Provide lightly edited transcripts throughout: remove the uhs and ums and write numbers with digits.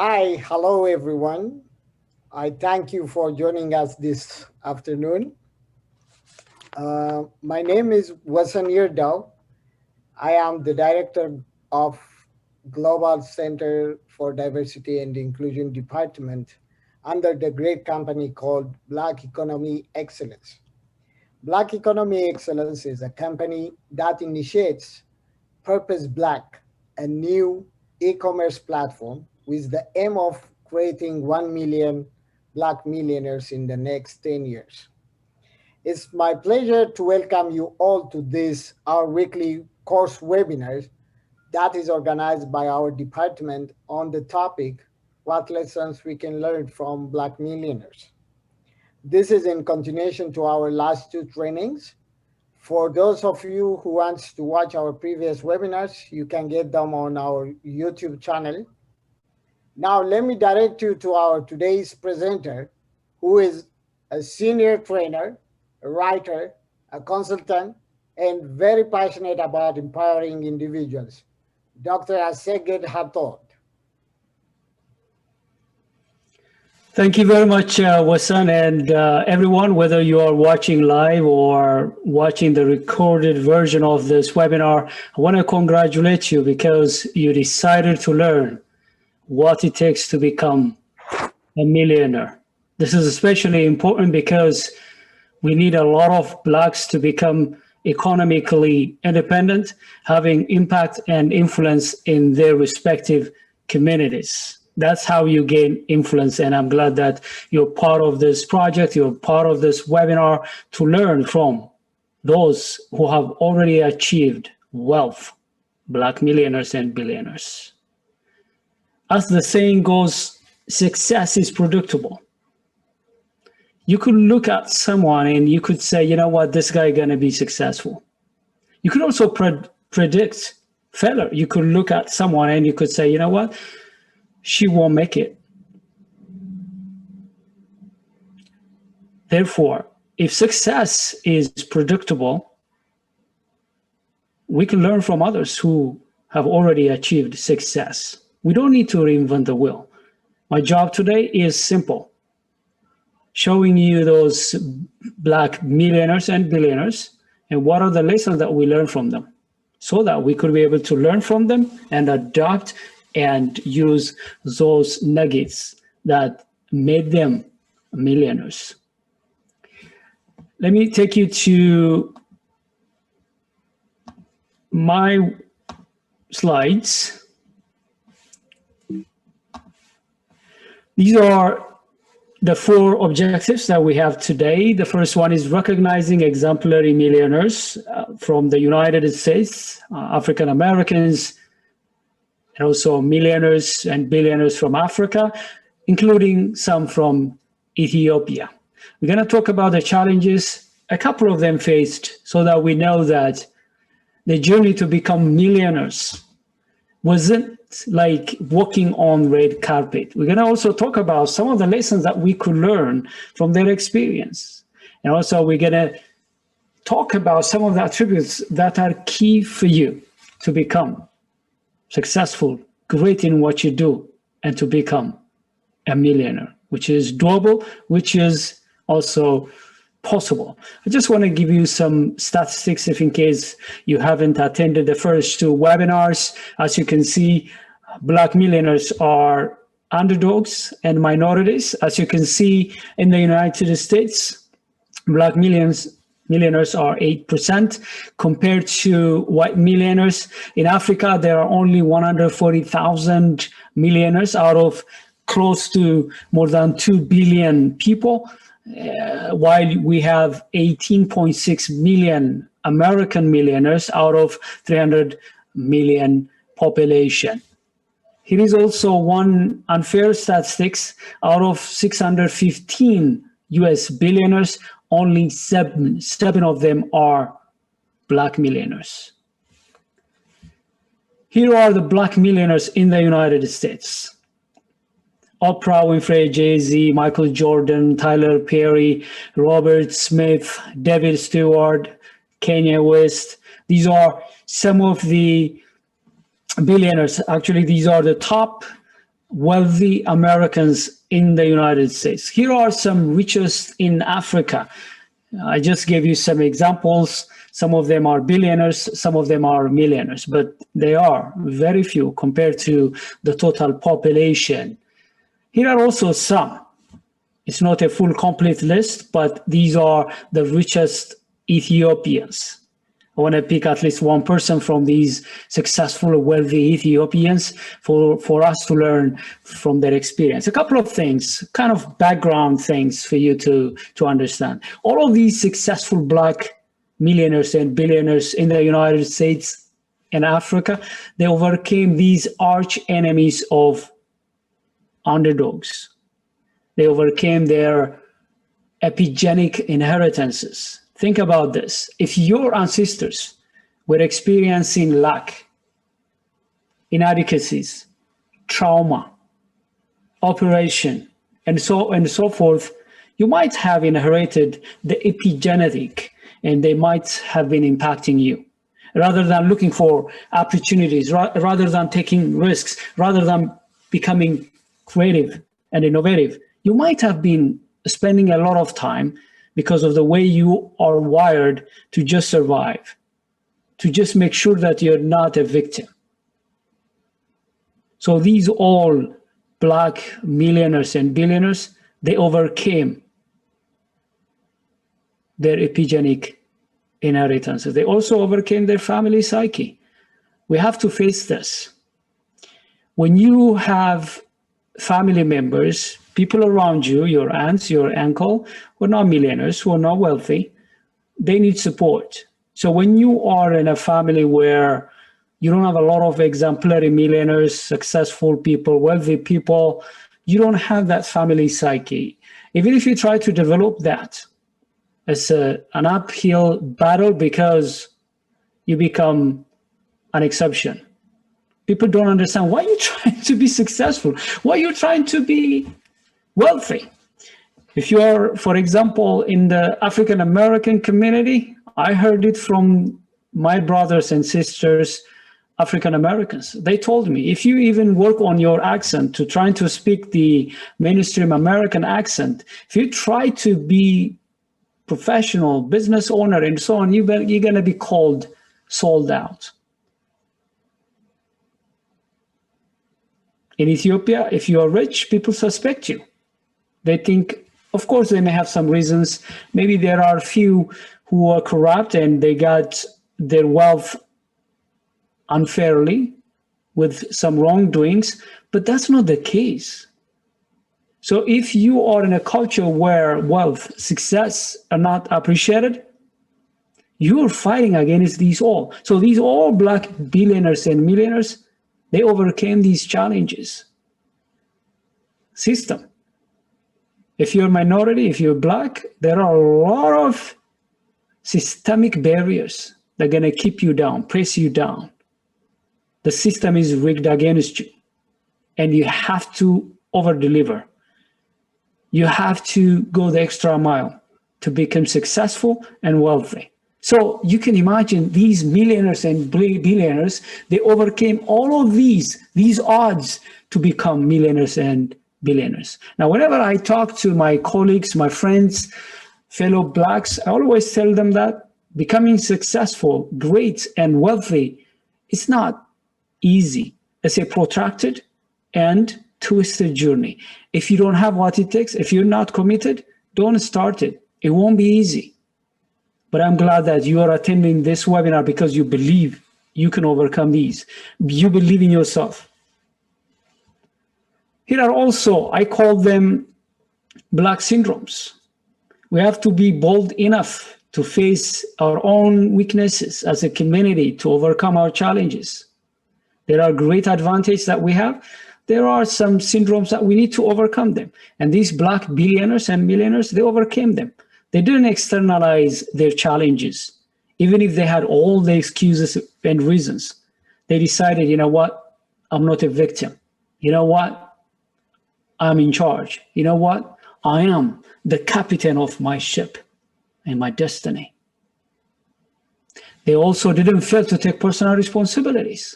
Hi, hello everyone. I thank you for joining us this afternoon. My name is Wasan Yerdao. I am the director of Global Center for Diversity and Inclusion Department under the great company called Black Economy Excellence. Black Economy Excellence is a company that initiates Purpose Black, a new e-commerce platform with the aim of creating 1 million Black millionaires in the next 10 years. It's my pleasure to welcome you all to this, our weekly course webinar that is organized by our department on the topic, what lessons we can learn from Black millionaires. This is in continuation to our last two trainings. For those of you who want to watch our previous webinars, you can get them on our YouTube channel. Now, let me direct you to our today's presenter, who is a senior trainer, a writer, a consultant, and very passionate about empowering individuals, Dr. Asseged Hatod. Thank you very much, Wasan, and everyone, whether you are watching live or watching the recorded version of this webinar, I want to congratulate you because you decided to learn what it takes to become a millionaire. This is especially important because we need a lot of Blacks to become economically independent, having impact and influence in their respective communities. That's how you gain influence. And I'm glad that you're part of this project, you're part of this webinar to learn from those who have already achieved wealth, Black millionaires and billionaires. As the saying goes, success is predictable. You could look at someone and you could say, you know what, this guy is going to be successful. You could also predict failure. You could look at someone and you could say, you know what, she won't make it. Therefore, if success is predictable, we can learn from others who have already achieved success. We don't need to reinvent the wheel. My job today is simple, showing you those Black millionaires and billionaires and what are the lessons that we learn from them so that we could be able to learn from them and adopt and use those nuggets that made them millionaires. Let me take you to my slides. These are the 4 objectives that we have today. The first one is recognizing exemplary millionaires from the United States, African Americans, and also millionaires and billionaires from Africa, including some from Ethiopia. We're going to talk about the challenges a couple of them faced so that we know that the journey to become millionaires wasn't like walking on red carpet. We're going to also talk about some of the lessons that we could learn from their experience. And also we're going to talk about some of the attributes that are key for you to become successful, great in what you do, and to become a millionaire, which is doable, which is also possible. I just want to give you some statistics if in case you haven't attended the first 2 webinars. As you can see, Black millionaires are underdogs and minorities. As you can see in the United States, Black millionaires are 8% compared to white millionaires. In Africa, there are only 140,000 millionaires out of close to more than 2 billion people, while we have 18.6 million American millionaires out of 300 million population. Here is also one unfair statistics. Out of 615 US billionaires, only seven of them are Black millionaires. Here are the Black millionaires in the United States. Oprah Winfrey, Jay-Z, Michael Jordan, Tyler Perry, Robert Smith, David Stewart, Kanye West. These are some of the billionaires. Actually, these are the top wealthy Americans in the United States. Here are some richest in Africa. I just gave you some examples. Some of them are billionaires, some of them are millionaires, but they are very few compared to the total population. Here are also some. It's not a full complete list, but these are the richest Ethiopians. I want to pick at least one person from these successful, wealthy Ethiopians for us to learn from their experience. A couple of things, kind of background things for you to understand. All of these successful Black millionaires and billionaires in the United States and Africa, they overcame these arch enemies of underdogs. They overcame their epigenic inheritances. Think about this. If your ancestors were experiencing lack, inadequacies, trauma, operation, and so forth, you might have inherited the epigenetic, and they might have been impacting you. Rather than looking for opportunities, rather than taking risks, rather than becoming creative and innovative, you might have been spending a lot of time because of the way you are wired to just survive, to just make sure that you're not a victim. So these all Black millionaires and billionaires, they overcame their epigenetic inheritances. They also overcame their family psyche. We have to face this. When you have family members, people around you, your aunts, your uncle, who are not millionaires, who are not wealthy, they need support. So when you are in a family where you don't have a lot of exemplary millionaires, successful people, wealthy people, you don't have that family psyche. Even if you try to develop that, it's an uphill battle because you become an exception. People don't understand why you're trying to be successful, why you're trying to be wealthy. If you are, for example, in the African American community, I heard it from my brothers and sisters, African Americans. They told me, if you even work on your accent to trying to speak the mainstream American accent, if you try to be professional, business owner, and so on, you're going to be called sold out. In Ethiopia, if you are rich, people suspect you. They think, of course, they may have some reasons. Maybe there are a few who are corrupt and they got their wealth unfairly with some wrongdoings, but that's not the case. So if you are in a culture where wealth, success are not appreciated, you're fighting against these all. So these all Black billionaires and millionaires, they overcame these challenges. System. If you're a minority, if you're Black, there are a lot of systemic barriers that are going to keep you down, press you down. The system is rigged against you, and you have to over-deliver. You have to go the extra mile to become successful and wealthy. So you can imagine these millionaires and billionaires, they overcame all of these odds to become millionaires and billionaires. Now, whenever I talk to my colleagues, my friends, fellow Blacks, I always tell them that becoming successful, great, and wealthy, it's not easy. It's a protracted and twisted journey. If you don't have what it takes, if you're not committed, don't start it. It won't be easy. But I'm glad that you are attending this webinar because you believe you can overcome these. You believe in yourself. Here are also, I call them Black syndromes. We have to be bold enough to face our own weaknesses as a community to overcome our challenges. There are great advantages that we have. There are some syndromes that we need to overcome them. And these Black billionaires and millionaires, they overcame them. They didn't externalize their challenges, even if they had all the excuses and reasons. They decided, you know what? I'm not a victim. You know what? I'm in charge. You know what? I am the captain of my ship and my destiny. They also didn't fail to take personal responsibilities.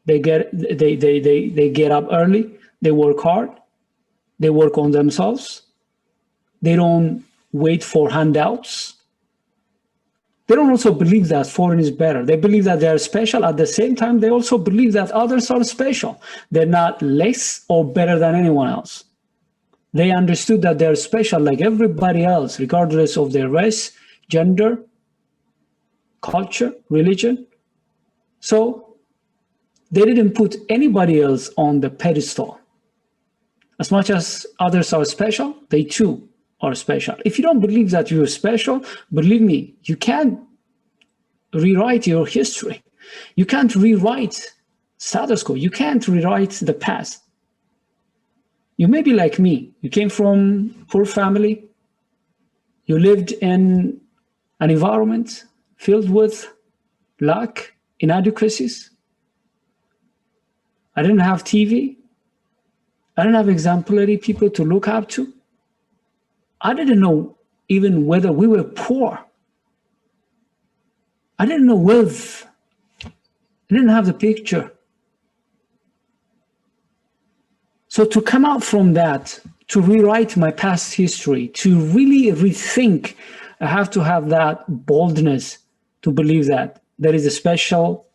They get up early, they work hard, they work on themselves, they don't wait for handouts. They don't also believe that foreign is better. They believe that they're special. At the same time, they also believe that others are special. They're not less or better than anyone else. They understood that they're special like everybody else, regardless of their race, gender, culture, religion. So they didn't put anybody else on the pedestal. As much as others are special, they too are special. If you don't believe that you're special, believe me, you can't rewrite your history. You can't rewrite status quo. You can't rewrite the past. You may be like me. You came from poor family. You lived in an environment filled with lack, inadequacies. I didn't have TV. I didn't have exemplary people to look up to. I didn't know even whether we were poor. I didn't know wealth. I didn't have the picture. So to come out from that, to rewrite my past history, to really rethink, I have to have that boldness to believe that there is a special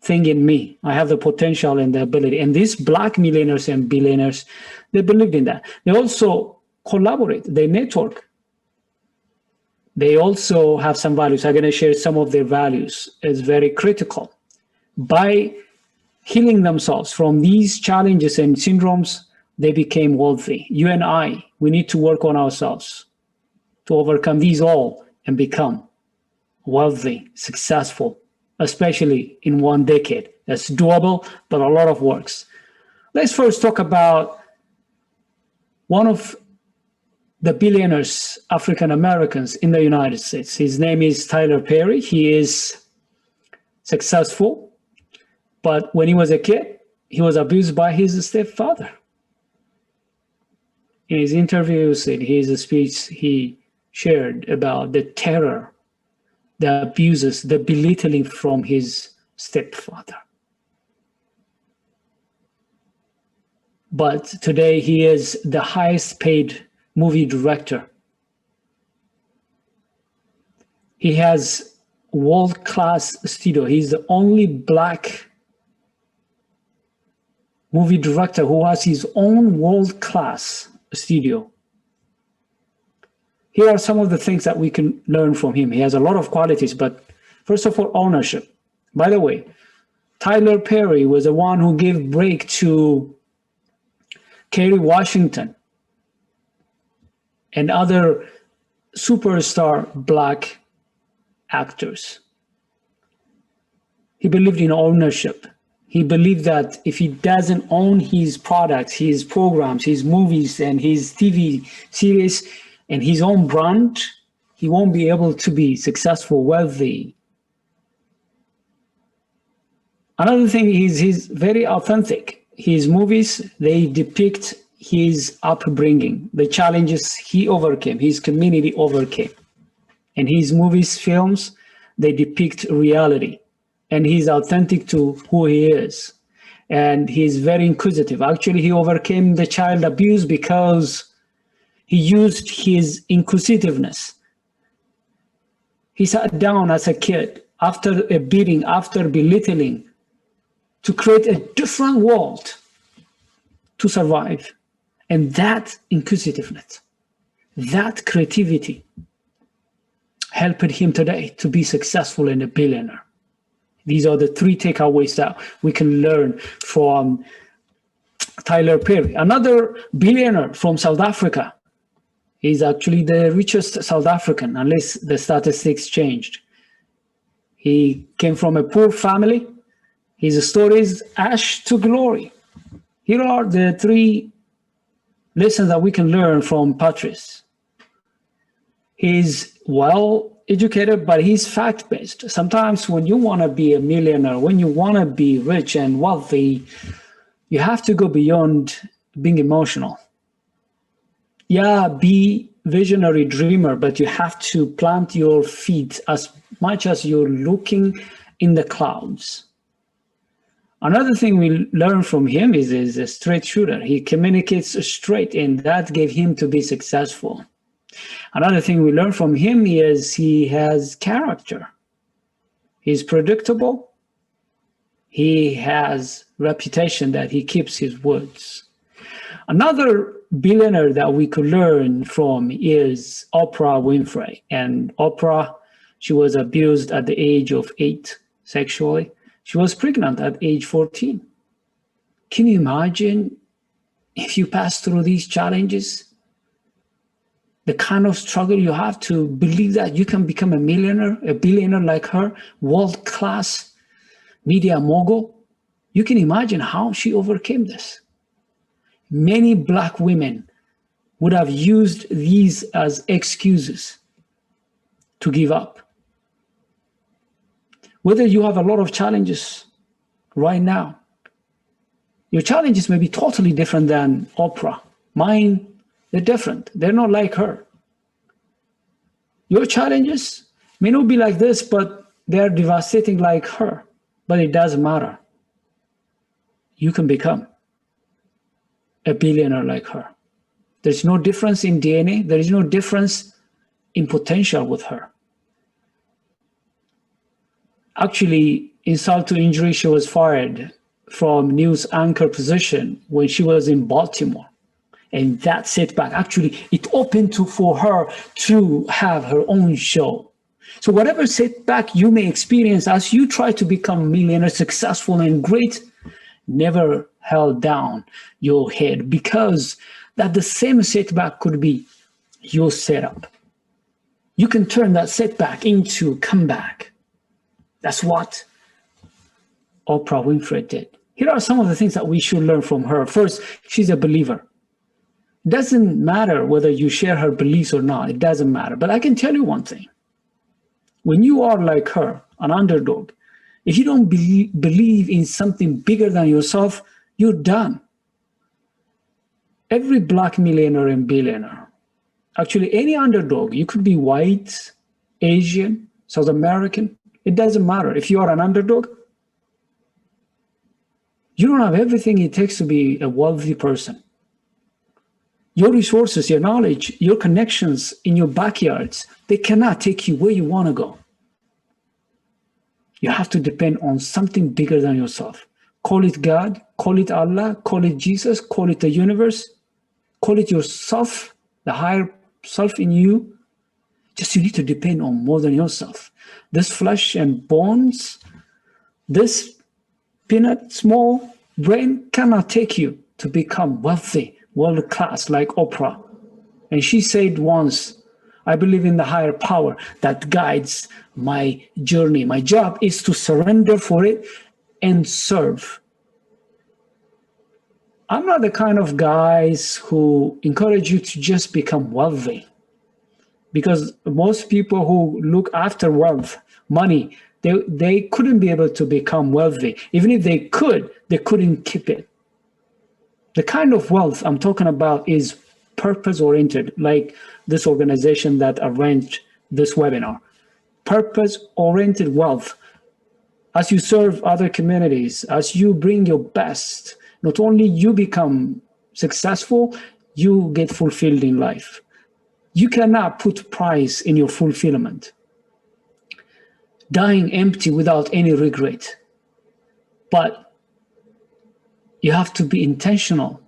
thing in me. I have the potential and the ability. And these Black millionaires and billionaires, they believed in that. They also collaborate, they network. They also have some values. I'm going to share some of their values. It's very critical. By healing themselves from these challenges and syndromes, they became wealthy. You and I, we need to work on ourselves to overcome these all and become wealthy, successful, especially in 1 decade. That's doable, but a lot of works. Let's first talk about one of the billionaires, African Americans in the United States. His name is Tyler Perry. He is successful, but when he was a kid, he was abused by his stepfather. In his interviews, in his speech, he shared about the terror, the abuses, the belittling from his stepfather. But today he is the highest paid movie director. He has world-class studio. He's the only Black movie director who has his own world-class studio. Here are some of the things that we can learn from him. He has a lot of qualities, but first of all, ownership. By the way, Tyler Perry was the one who gave break to Kerry Washington and other superstar Black actors. He believed in ownership. He believed that if he doesn't own his products, his programs, his movies, and his TV series, and his own brand, he won't be able to be successful, wealthy. Another thing is he's very authentic. His movies, they depict his upbringing, the challenges he overcame, his community overcame. And his movies, films, they depict reality. And he's authentic to who he is. And he's very inquisitive. Actually, he overcame the child abuse because he used his inquisitiveness. He sat down as a kid after a beating, after belittling, to create a different world to survive. And that inquisitiveness, that creativity helped him today to be successful and a billionaire. These are the 3 takeaways that we can learn from Tyler Perry. Another billionaire from South Africa. He's actually the richest South African, unless the statistics changed. He came from a poor family. His story is ash to glory. Here are the 3 lessons that we can learn from Patrice. He's well educated, but he's fact-based. Sometimes when you want to be a millionaire, when you want to be rich and wealthy, you have to go beyond being emotional. Yeah, be visionary dreamer, but you have to plant your feet as much as you're looking in the clouds. Another thing we learn from him is a straight shooter. He communicates straight, and that gave him to be successful. Another thing we learn from him is he has character. He's predictable. He has reputation that he keeps his words. Another billionaire that we could learn from is Oprah Winfrey. And Oprah, she was abused at the age of 8 sexually. She was pregnant at age 14. Can you imagine if you pass through these challenges? The kind of struggle you have to believe that you can become a millionaire, a billionaire like her, world-class media mogul. You can imagine how she overcame this. Many Black women would have used these as excuses to give up. Whether you have a lot of challenges right now, your challenges may be totally different than Oprah. Mine, they're different. They're not like her. Your challenges may not be like this, but they're devastating like her. But it doesn't matter. You can become a billionaire like her. There's no difference in DNA. There is no difference in potential with her. Actually, insult to injury, she was fired from news anchor position when she was in Baltimore. And that setback, actually, it opened for her to have her own show. So whatever setback you may experience as you try to become a millionaire, successful and great, never held down your head, because that the same setback could be your setup. You can turn that setback into comeback. That's what Oprah Winfrey did. Here are some of the things that we should learn from her. First, she's a believer. It doesn't matter whether you share her beliefs or not. It doesn't matter. But I can tell you one thing. When you are like her, an underdog, if you don't believe in something bigger than yourself, you're done. Every Black millionaire and billionaire, actually any underdog, you could be white, Asian, South American, it doesn't matter. If you are an underdog, you don't have everything it takes to be a wealthy person. Your resources, your knowledge, your connections in your backyards, they cannot take you where you want to go. You have to depend on something bigger than yourself. Call it God, call it Allah, call it Jesus, call it the universe, call it yourself, the higher self in you. Just you need to depend on more than yourself. This flesh and bones, this peanut small brain cannot take you to become wealthy, world class like Oprah. And she said once, I believe in the higher power that guides my journey. My job is to surrender for it and serve. I'm not the kind of guys who encourage you to just become wealthy, because most people who look after wealth, money, they couldn't be able to become wealthy. Even if they could, they couldn't keep it. The kind of wealth I'm talking about is purpose-oriented, like this organization that arranged this webinar. Purpose-oriented wealth. As you serve other communities, as you bring your best, not only you become successful, you get fulfilled in life. You cannot put price in your fulfillment. Dying empty without any regret. But you have to be intentional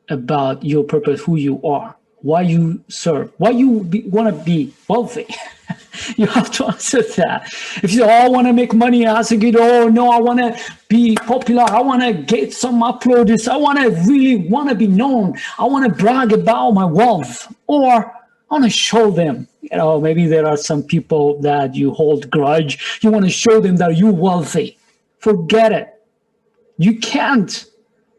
about your purpose, who you are, why you serve, why you want to be wealthy. You have to answer that. If you say, oh, I want to make money, I say, oh, no, I want to be popular. I want to get some uploads. I really want to be known. I want to brag about my wealth, or I want to show them. Maybe there are some people that you hold grudge. You want to show them that you're wealthy. Forget it. You can't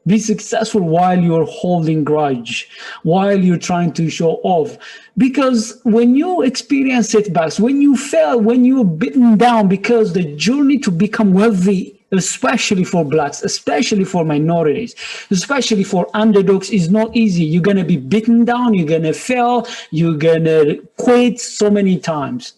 be successful while you're holding grudge, while you're trying to show off. Because when you experience setbacks, when you fail, when you're beaten down, because the journey to become wealthy, especially for Blacks, especially for minorities, especially for underdogs, is not easy. You're going to be beaten down, you're going to fail, you're going to quit so many times.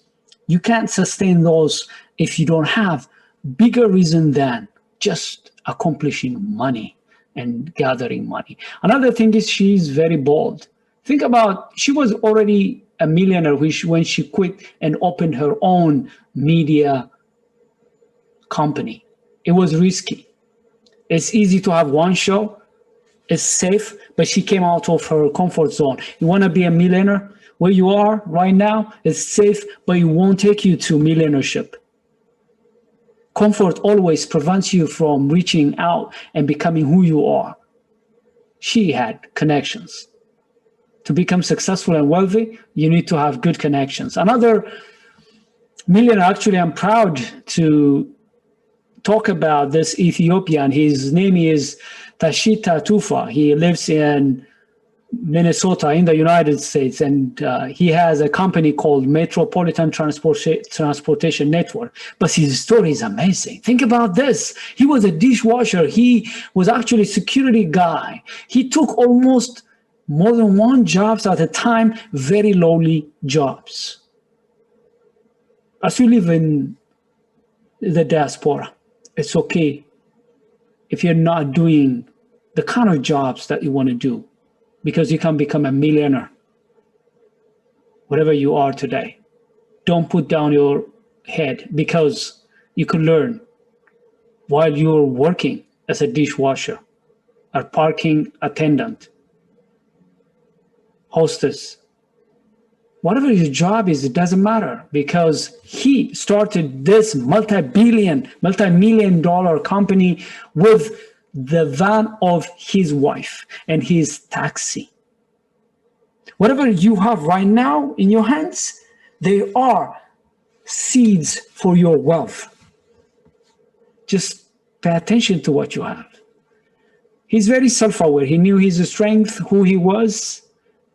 You can't sustain those if you don't have bigger reason than just accomplishing money and gathering money. Another thing is she's very bold. Think about, she was already a millionaire when she quit and opened her own media company. It was risky. It's easy to have one show, it's safe, but she came out of her comfort zone. You want to be a millionaire? Where you are right now is safe, but it won't take you to millionaireship. Comfort always prevents you from reaching out and becoming who you are. She had connections. To become successful and wealthy, you need to have good connections. Another millionaire, actually, I'm proud to talk about this Ethiopian. His name is Tashita Tufa. He lives in Minnesota in the United States, and he has a company called Metropolitan Transportation Network. But his story is amazing. Think about this. He was a dishwasher. He was actually a security guy. He took almost more than one jobs at a time, very lowly jobs. As you live in the diaspora, it's okay if you're not doing the kind of jobs that you want to do, because you can become a millionaire, whatever you are today. Don't put down your head, because you could learn while you're working as a dishwasher, a parking attendant, hostess. Whatever your job is, it doesn't matter, because he started this multi-million dollar company with the van of his wife and his taxi. Whatever you have right now in your hands, they are seeds for your wealth. Just pay attention to what you have. He's very self-aware. He knew his strength, who he was,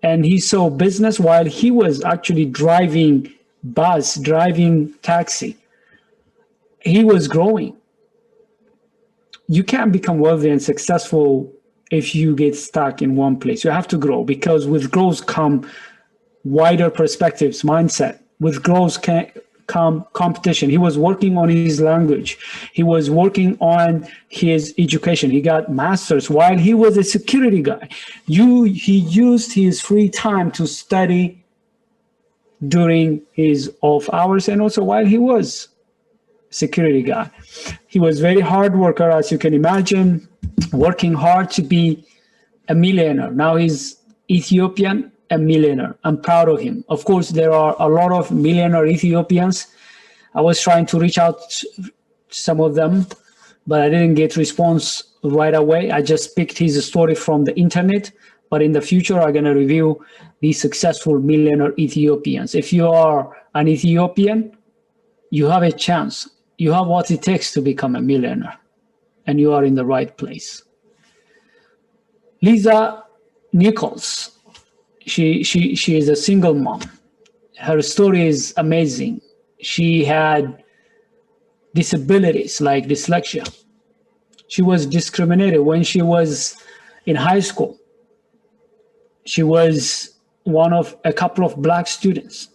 and he saw business while he was actually driving bus, driving taxi. He was growing. You can't become wealthy and successful if you get stuck in one place. You have to grow, because with growth come wider perspectives, mindset. With growth can come competition. He was working on his language. He was working on his education. He got masters while he was a security guy. He used his free time to study during his off hours, and also while he was security guy. He was very hard worker, as you can imagine, working hard to be a millionaire. Now he's Ethiopian, a millionaire. I'm proud of him. Of course, there are a lot of millionaire Ethiopians. I was trying to reach out to some of them, but I didn't get response right away. I just picked his story from the internet. But in the future, I'm going to review these successful millionaire Ethiopians. If you are an Ethiopian, you have a chance. You have what it takes to become a millionaire, and you are in the right place. Lisa Nichols, she is a single mom. Her story is amazing. She had disabilities like dyslexia. She was discriminated when she was in high school. She was one of a couple of black students.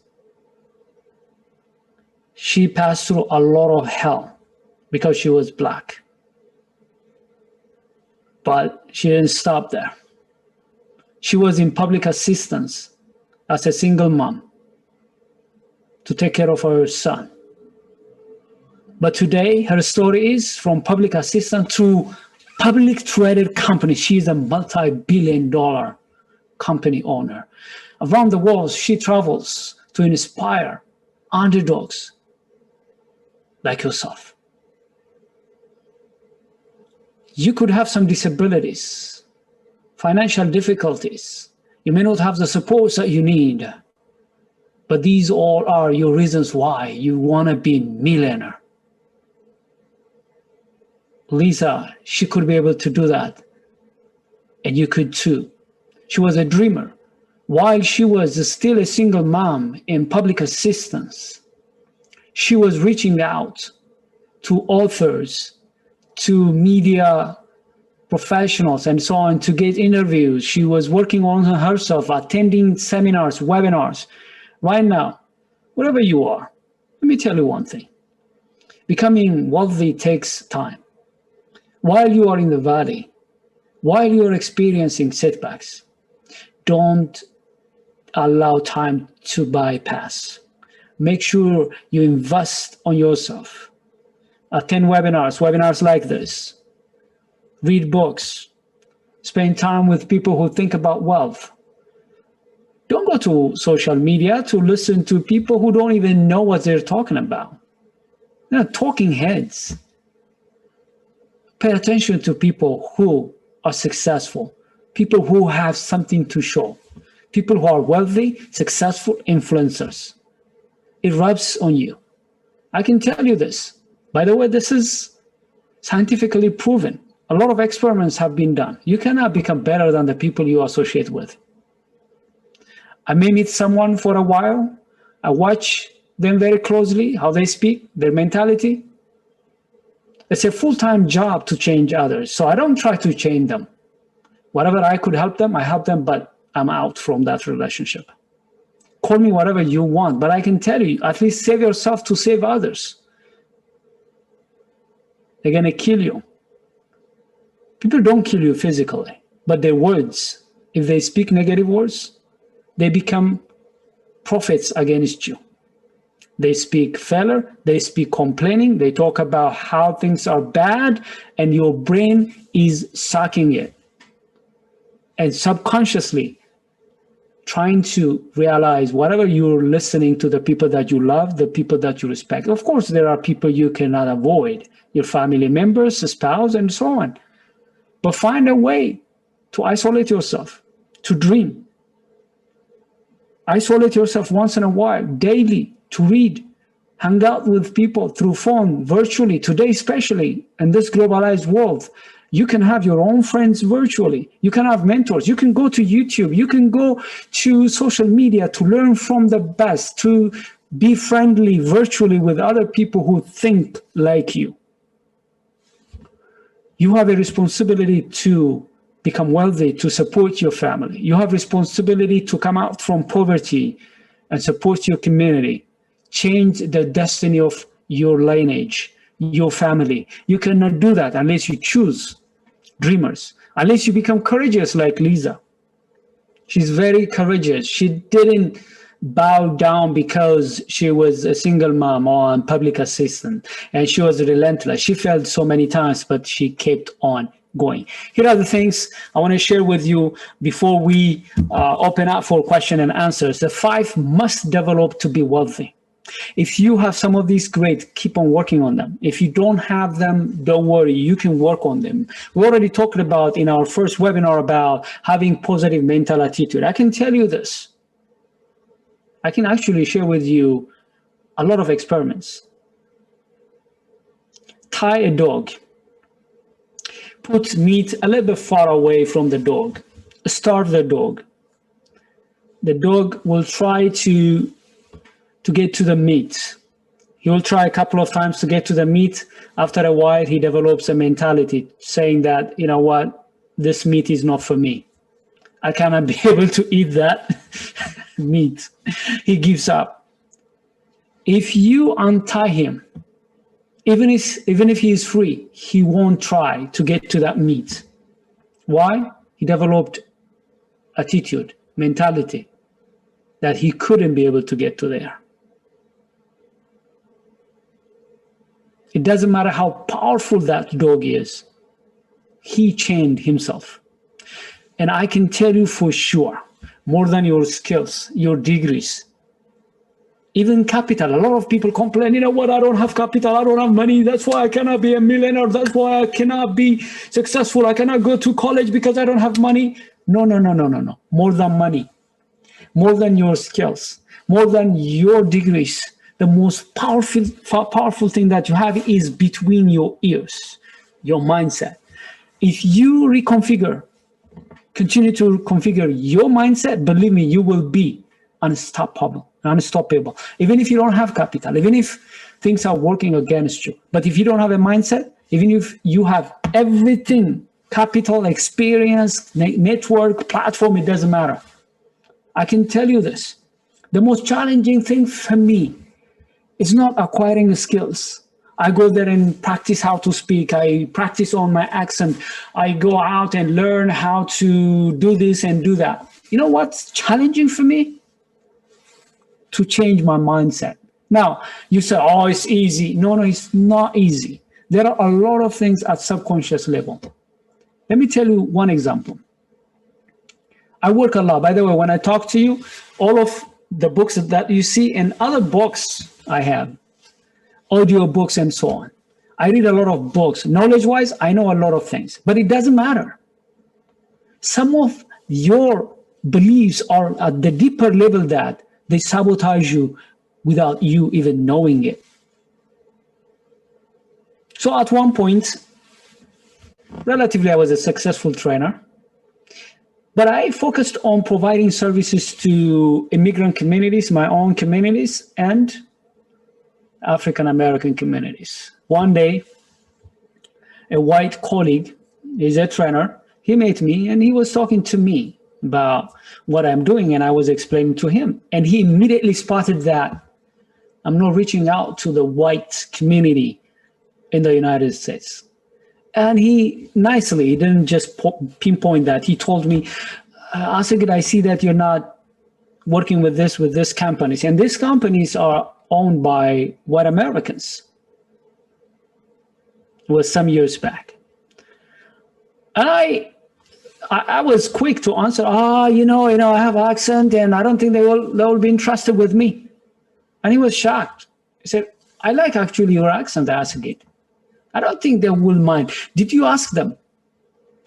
She passed through a lot of hell because she was black. But she didn't stop there. She was in public assistance as a single mom to take care of her son. But today, her story is from public assistant to public traded company. She is a multi-billion-dollar company owner. Around the world, she travels to inspire underdogs like yourself. You could have some disabilities, financial difficulties. You may not have the support that you need, but these all are your reasons why you want to be a millionaire. Lisa, she could be able to do that, and you could too. She was a dreamer. While she was still a single mom in public assistance, she was reaching out to authors, to media professionals, and so on to get interviews. She was working on herself, attending seminars, webinars. Right now, wherever you are, let me tell you one thing. Becoming wealthy takes time. While you are in the valley, while you are experiencing setbacks, don't allow time to bypass. Make sure you invest on yourself. Attend webinars like this, read books, spend time with people who think about wealth. Don't go to social media to listen to people who don't even know what they're talking about. They're talking heads. Pay attention to people who are successful, people who have something to show, people who are wealthy, successful influencers. It rubs on you. I can tell you this. By the way, this is scientifically proven. A lot of experiments have been done. You cannot become better than the people you associate with. I may meet someone for a while. I watch them very closely, how they speak, their mentality. It's a full-time job to change others. So I don't try to change them. Whatever I could help them, I help them, but I'm out from that relationship. Call me whatever you want, but I can tell you, at least save yourself to save others. They're going to kill you. People don't kill you physically, but their words, if they speak negative words, they become prophets against you. They speak failure, they speak complaining, they talk about how things are bad, and your brain is sucking it. And subconsciously trying to realize whatever you're listening to the people that you love, the people that you respect. Of course, there are people you cannot avoid, your family members, spouse, and so on. But find a way to isolate yourself, to dream. Isolate yourself once in a while, daily, to read, hang out with people through phone, virtually. Today, especially in this globalized world, you can have your own friends virtually. You can have mentors. You can go to YouTube. You can go to social media to learn from the best, to be friendly virtually with other people who think like you. You have a responsibility to become wealthy, to support your family. You have responsibility to come out from poverty and support your community. Change the destiny of your lineage, your family. You cannot do that unless you choose dreamers, unless you become courageous like Lisa. She's very courageous. She didn't bow down because she was a single mom or a public assistant, and she was relentless. She failed so many times, but she kept on going. Here are the things I want to share with you before we open up for question and answers. The 5 must develop to be wealthy. If you have some of these, great, keep on working on them. If you don't have them, don't worry, you can work on them. We already talked about in our first webinar about having positive mental attitude. I can tell you this. I can actually share with you a lot of experiments. Tie a dog. Put meat a little bit far away from the dog. Starve the dog. The dog will try to get to the meat. He will try a couple of times to get to the meat. After a while, he develops a mentality saying that, you know what, this meat is not for me. I cannot be able to eat that meat. He gives up. If you untie him, even if he is free, he won't try to get to that meat. Why? He developed attitude, mentality, that he couldn't be able to get to there. It doesn't matter how powerful that dog is. He chained himself. And I can tell you for sure, more than your skills, your degrees, even capital. A lot of people complain, you know what, I don't have capital, I don't have money, that's why I cannot be a millionaire, that's why I cannot be successful, I cannot go to college because I don't have money. No. More than money, more than your skills, more than your degrees. The most powerful thing that you have is between your ears, your mindset. If you continue to configure your mindset, believe me, you will be unstoppable. Even if you don't have capital, even if things are working against you. But if you don't have a mindset, even if you have everything, capital, experience, network, platform, it doesn't matter. I can tell you this. The most challenging thing for me is not acquiring the skills. I go there and practice how to speak. I practice on my accent. I go out and learn how to do this and do that. You know what's challenging for me? To change my mindset. Now, you say, oh, it's easy. No, no, it's not easy. There are a lot of things at subconscious level. Let me tell you one example. I work a lot. By the way, when I talk to you, all of the books that you see and other books I have, audio books and so on. I read a lot of books. Knowledge-wise, I know a lot of things, but it doesn't matter. Some of your beliefs are at the deeper level that they sabotage you without you even knowing it. So at one point, relatively, I was a successful trainer, but I focused on providing services to immigrant communities, my own communities, and African American communities. One day, a white colleague, he's a trainer, he met me and he was talking to me about what I'm doing, and I was explaining to him. And he immediately spotted that I'm not reaching out to the white community in the United States. And he nicely, he didn't just pinpoint that. He told me, Asagid, I see that you're not working with this companies. And these companies are owned by white Americans. It was some years back. And I was quick to answer, you know, I have an accent and I don't think they will be interested with me. And he was shocked. He said, I like actually your accent, Asagid. I don't think they will mind. Did you ask them?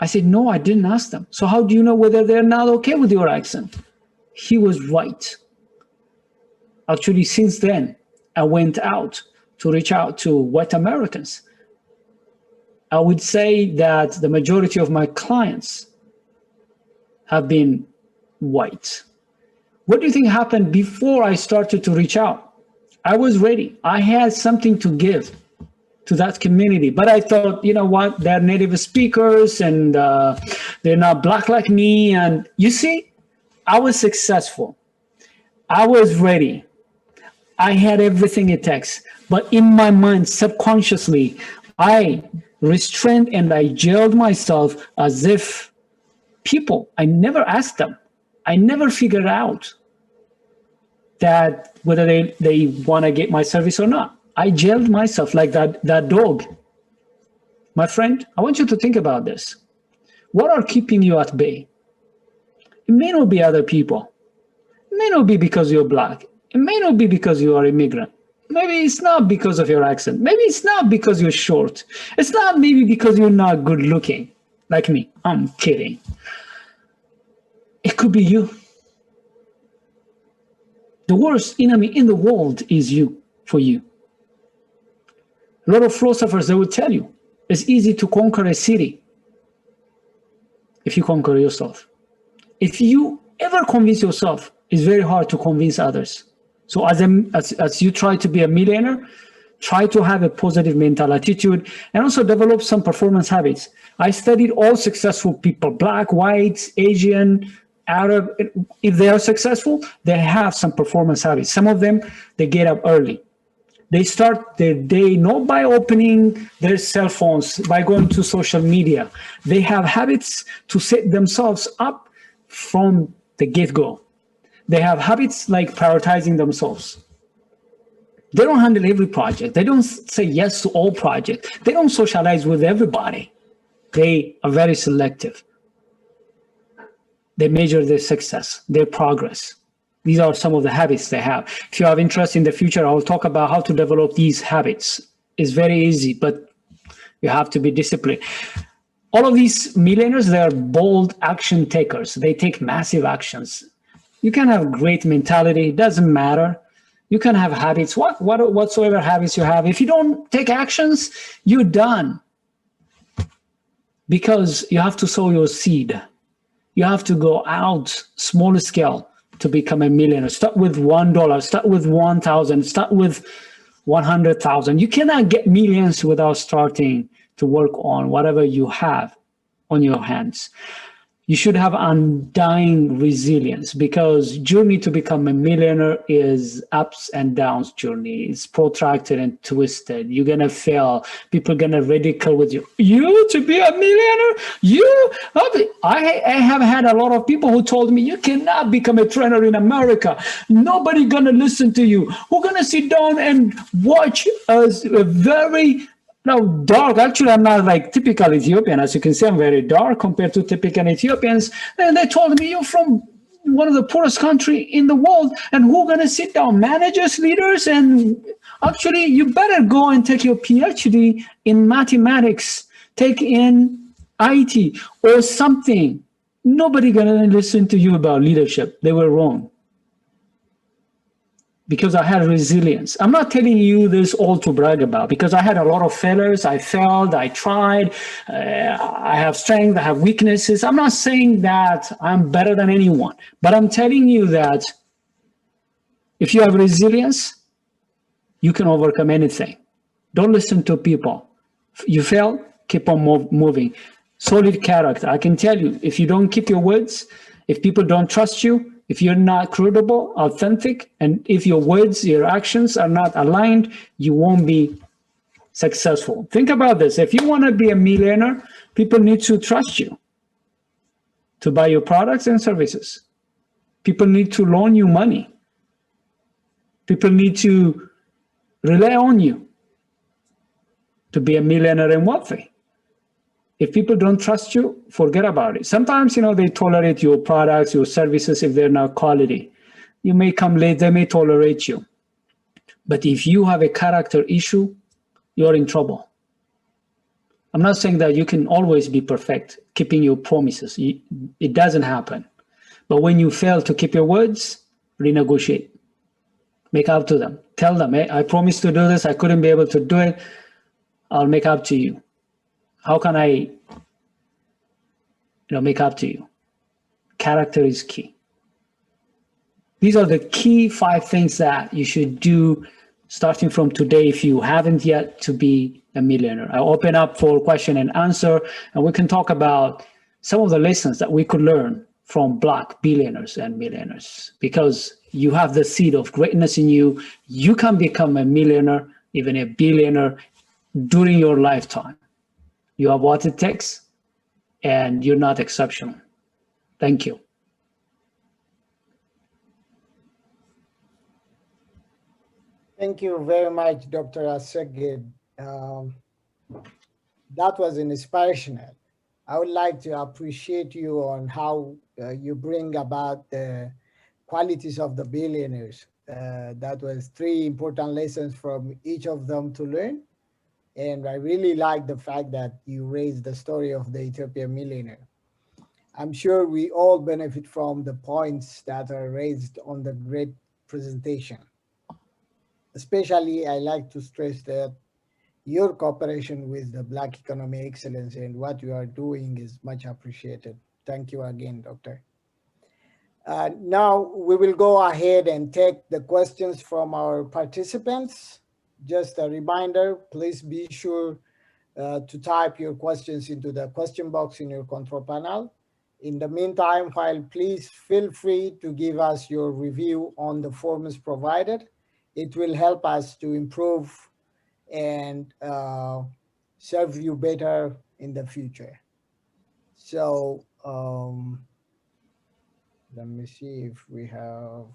I said, no, I didn't ask them. So how do you know whether they're not okay with your accent? He was right. Actually, since then, I went out to reach out to white Americans. I would say that the majority of my clients have been white. What do you think happened before I started to reach out? I was ready. I had something to give to that community. But I thought, you know what, they're native speakers and they're not black like me. And you see, I was successful. I was ready. I had everything it takes. But in my mind, subconsciously, I restrained and I jailed myself as if people, I never asked them. I never figured out that whether they want to get my service or not. I jailed myself like that dog. My friend, I want you to think about this. What are keeping you at bay? It may not be other people. It may not be because you're black. It may not be because you are immigrant. Maybe it's not because of your accent. Maybe it's not because you're short. It's not maybe because you're not good looking like me. I'm kidding. It could be you. The worst enemy in the world is you, for you. A lot of philosophers, they will tell you, it's easy to conquer a city if you conquer yourself. If you ever convince yourself, it's very hard to convince others. So as you try to be a millionaire, try to have a positive mental attitude and also develop some performance habits. I studied all successful people, black, white, Asian, Arab. If they are successful, they have some performance habits. Some of them, they get up early. They start their day not by opening their cell phones, by going to social media. They have habits to set themselves up from the get-go. They have habits like prioritizing themselves. They don't handle every project. They don't say yes to all projects. They don't socialize with everybody. They are very selective. They measure their success, their progress. These are some of the habits they have. If you have interest in the future, I'll talk about how to develop these habits. It's very easy, but you have to be disciplined. All of these millionaires, they are bold action takers. They take massive actions. You can have great mentality. It doesn't matter. You can have habits, whatsoever habits you have. If you don't take actions, you're done. Because you have to sow your seed. You have to go out small scale to become a millionaire. Start with $1, start with 1,000, start with 100,000. You cannot get millions without starting to work on whatever you have on your hands. You should have undying resilience, because journey to become a millionaire is ups and downs journey. It's protracted and twisted. You're gonna fail. People gonna ridicule with you. You to be a millionaire? I have had a lot of people who told me you cannot become a trainer in America. Nobody gonna listen to you. Who gonna sit down and watch us a very no, dark. Actually, I'm not like typical Ethiopian. As you can see, I'm very dark compared to typical Ethiopians. And they told me, you're from one of the poorest country in the world, and who gonna sit down? Managers, leaders, and actually, you better go and take your PhD in mathematics, take in IT or something. Nobody gonna listen to you about leadership. They were wrong, because I had resilience. I'm not telling you this all to brag about, because I had a lot of failures. I failed, I tried, I have strength, I have weaknesses. I'm not saying that I'm better than anyone, but I'm telling you that if you have resilience, you can overcome anything. Don't listen to people. You fail, keep on moving. Solid character. I can tell you, if you don't keep your words, if people don't trust you, if you're not credible, authentic, and if your words, your actions are not aligned, you won't be successful. Think about this. If you want to be a millionaire, people need to trust you to buy your products and services. People need to loan you money. People need to rely on you to be a millionaire and wealthy. If people don't trust you, forget about it. Sometimes, they tolerate your products, your services if they're not quality. You may come late, they may tolerate you. But if you have a character issue, you're in trouble. I'm not saying that you can always be perfect, keeping your promises. It doesn't happen. But when you fail to keep your words, renegotiate. Make up to them. Tell them, hey, I promised to do this. I couldn't be able to do it. I'll make up to you. How can I, make up to you? Character is key. These are the key 5 things that you should do starting from today if you haven't yet to be a millionaire. I open up for question and answer, and we can talk about some of the lessons that we could learn from Black billionaires and millionaires, because you have the seed of greatness in you. You can become a millionaire, even a billionaire during your lifetime. You have what it takes, and you're not exceptional. Thank you. Thank you very much, Dr. Assegid. That was inspirational. I would like to appreciate you on how you bring about the qualities of the billionaires. That was 3 important lessons from each of them to learn. And I really like the fact that you raised the story of the Ethiopian millionaire. I'm sure we all benefit from the points that are raised on the great presentation. Especially, I like to stress that your cooperation with the Black Economy Excellence and what you are doing is much appreciated. Thank you again, Doctor. Now we will go ahead and take the questions from our participants. Just a reminder, please be sure to type your questions into the question box in your control panel. In the meantime, please feel free to give us your review on the forms provided. It will help us to improve and serve you better in the future. So let me see if we have.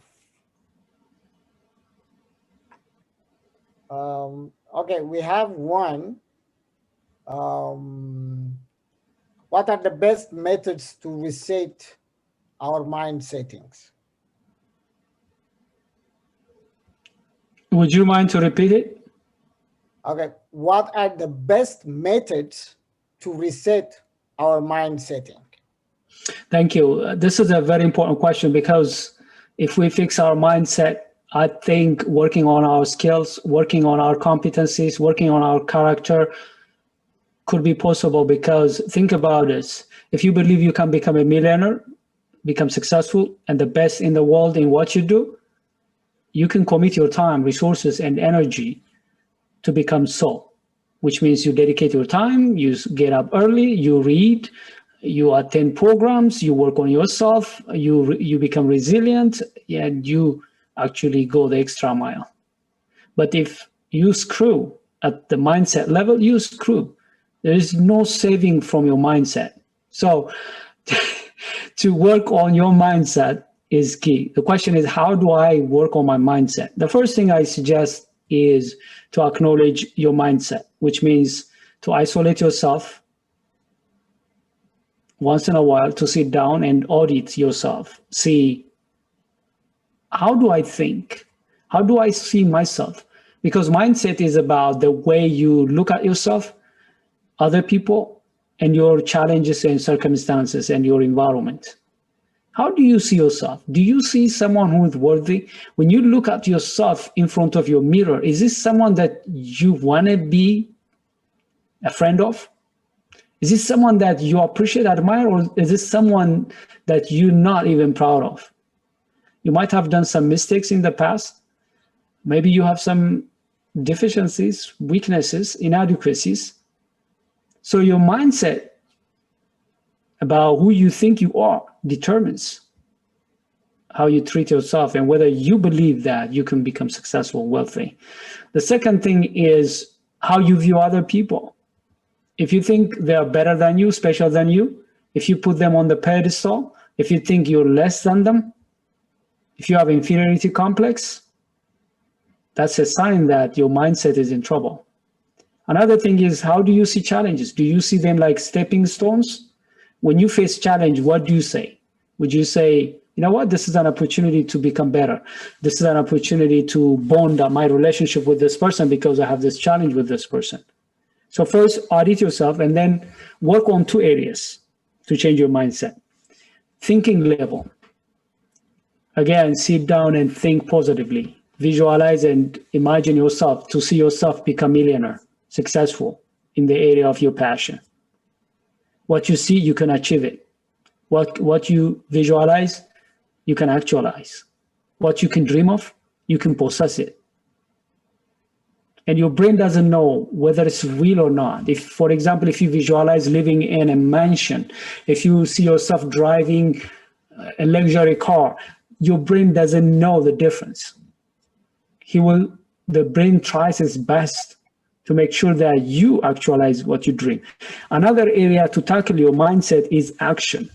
Okay, we have one. What are the best methods to reset our mind settings? Would you mind to repeat it? Okay, what are the best methods to reset our mind setting? Thank you. This is a very important question, because if we fix our mindset, I think working on our skills, working on our competencies, working on our character could be possible. Because think about this. If you believe you can become a millionaire, become successful and the best in the world in what you do, you can commit your time, resources, and energy to become so, which means you dedicate your time, you get up early, you read, You attend programs, you work on yourself, you become resilient, and you actually go the extra mile. But if you screw at the mindset level, you screw. There is no saving from your mindset. So to work on your mindset is key. The question is, how do I work on my mindset? The first thing I suggest is to acknowledge your mindset, which means to isolate yourself once in a while, to sit down and audit yourself. See, how do I think? How do I see myself? Because mindset is about the way you look at yourself, other people, and your challenges and circumstances and your environment. How do you see yourself? Do you see someone who is worthy? When you look at yourself in front of your mirror, is this someone that you want to be a friend of? Is this someone that you appreciate, admire, or is this someone that you're not even proud of? You might have done some mistakes in the past. Maybe you have some deficiencies, weaknesses, inadequacies. So your mindset about who you think you are determines how you treat yourself and whether you believe that you can become successful, wealthy. The second thing is how you view other people. If you think they are better than you, special than you, if you put them on the pedestal, if you think you're less than them, if you have inferiority complex, that's a sign that your mindset is in trouble. Another thing is, how do you see challenges? Do you see them like stepping stones? When you face challenge, what do you say? Would you say, you know what, this is an opportunity to become better. This is an opportunity to bond my relationship with this person because I have this challenge with this person. So first, audit yourself and then work on two areas to change your mindset. Thinking level. Again, sit down and think positively. Visualize and imagine yourself to see yourself become millionaire, successful in the area of your passion. What you see, you can achieve it. What you visualize, you can actualize. What you can dream of, you can possess it. And your brain doesn't know whether it's real or not. If, for example, if you visualize living in a mansion, if you see yourself driving a luxury car, your brain doesn't know the difference. The brain tries its best to make sure that you actualize what you dream. Another area to tackle your mindset is action.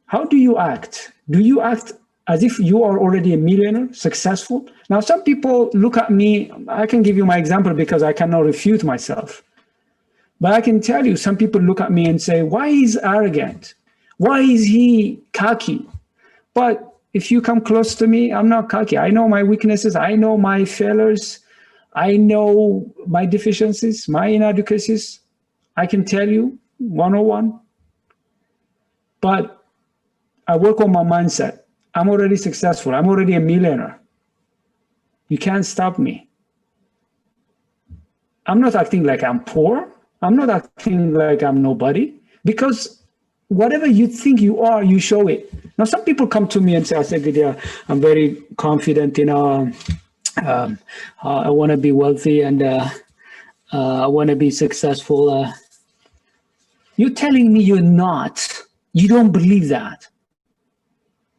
How do you act? Do you act as if you are already a millionaire, successful? Now, some people look at me, I can give you my example because I cannot refute myself. But I can tell you, some people look at me and say, why is he arrogant? Why is he cocky? But if you come close to me, I'm not cocky. I know my weaknesses. I know my failures. I know my deficiencies, my inadequacies. I can tell you 101. But I work on my mindset. I'm already successful. I'm already a millionaire. You can't stop me. I'm not acting like I'm poor. I'm not acting like I'm nobody, because whatever you think you are, you show it. Now, some people come to me and say, I said, yeah, I'm very confident, I want to be wealthy and I want to be successful. You're telling me you're not. You don't believe that.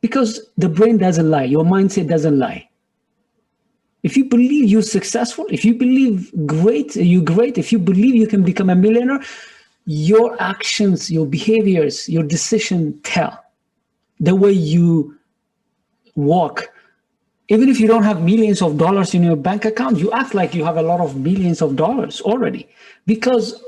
Because the brain doesn't lie. Your mindset doesn't lie. If you believe you're successful, if you believe you're great, if you believe you can become a millionaire, your actions, your behaviors, your decision tell. The way you walk. Even if you don't have millions of dollars in your bank account, you act like you have a lot of millions of dollars already, because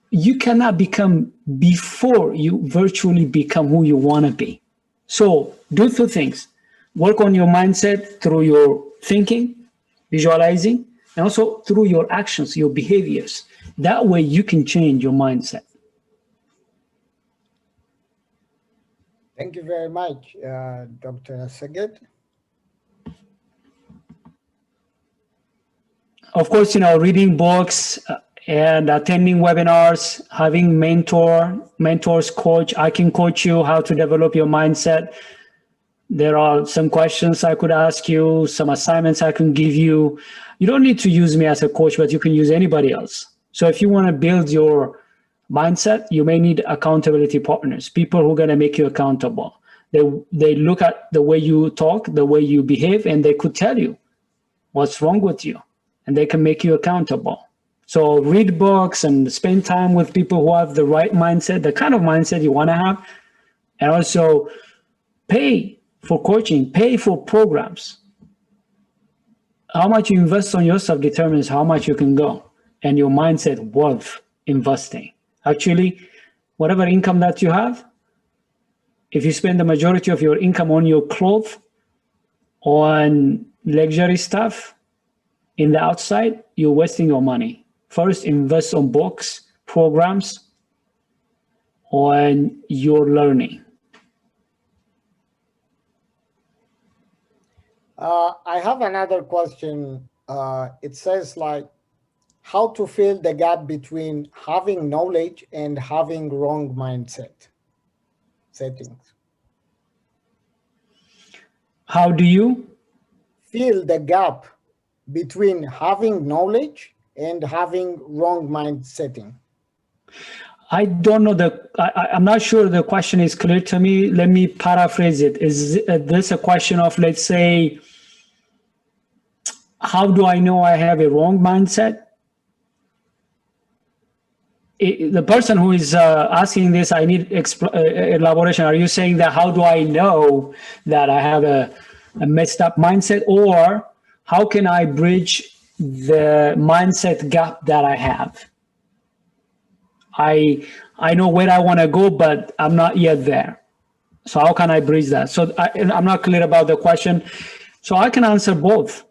you cannot become before you virtually become who you want to be. So do two things. Work on your mindset through your thinking, visualizing, and also through your actions, your behaviors. That way you can change your mindset. Thank you very much, Dr. Saged. Of course, reading books and attending webinars, having mentors, coach. I can coach you how to develop your mindset. There are some questions I could ask you, some assignments I can give you. You don't need to use me as a coach, but you can use anybody else. So if you want to build your mindset, you may need accountability partners, people who are going to make you accountable. They look at the way you talk, the way you behave, and they could tell you what's wrong with you, and they can make you accountable. So read books and spend time with people who have the right mindset, the kind of mindset you want to have, and also pay for coaching, pay for programs. How much you invest on yourself determines how much you can go, and your mindset worth investing. Actually, whatever income that you have, if you spend the majority of your income on your clothes, on luxury stuff in the outside, you're wasting your money. First, invest on books, programs, on your learning. I have another question. It says like, how to fill the gap between having knowledge and having wrong mindset settings. How do you fill the gap between having knowledge and having wrong mind setting? I don't know I'm not sure the question is clear to me. Let me paraphrase it. Is this a question of, let's say, how do I know I have a wrong mindset? The person who is asking this, I need elaboration. Are you saying that how do I know that I have a messed up mindset, or how can I bridge the mindset gap that I have? I know where I want to go, but I'm not yet there. So how can I bridge that? So I'm not clear about the question. So I can answer both.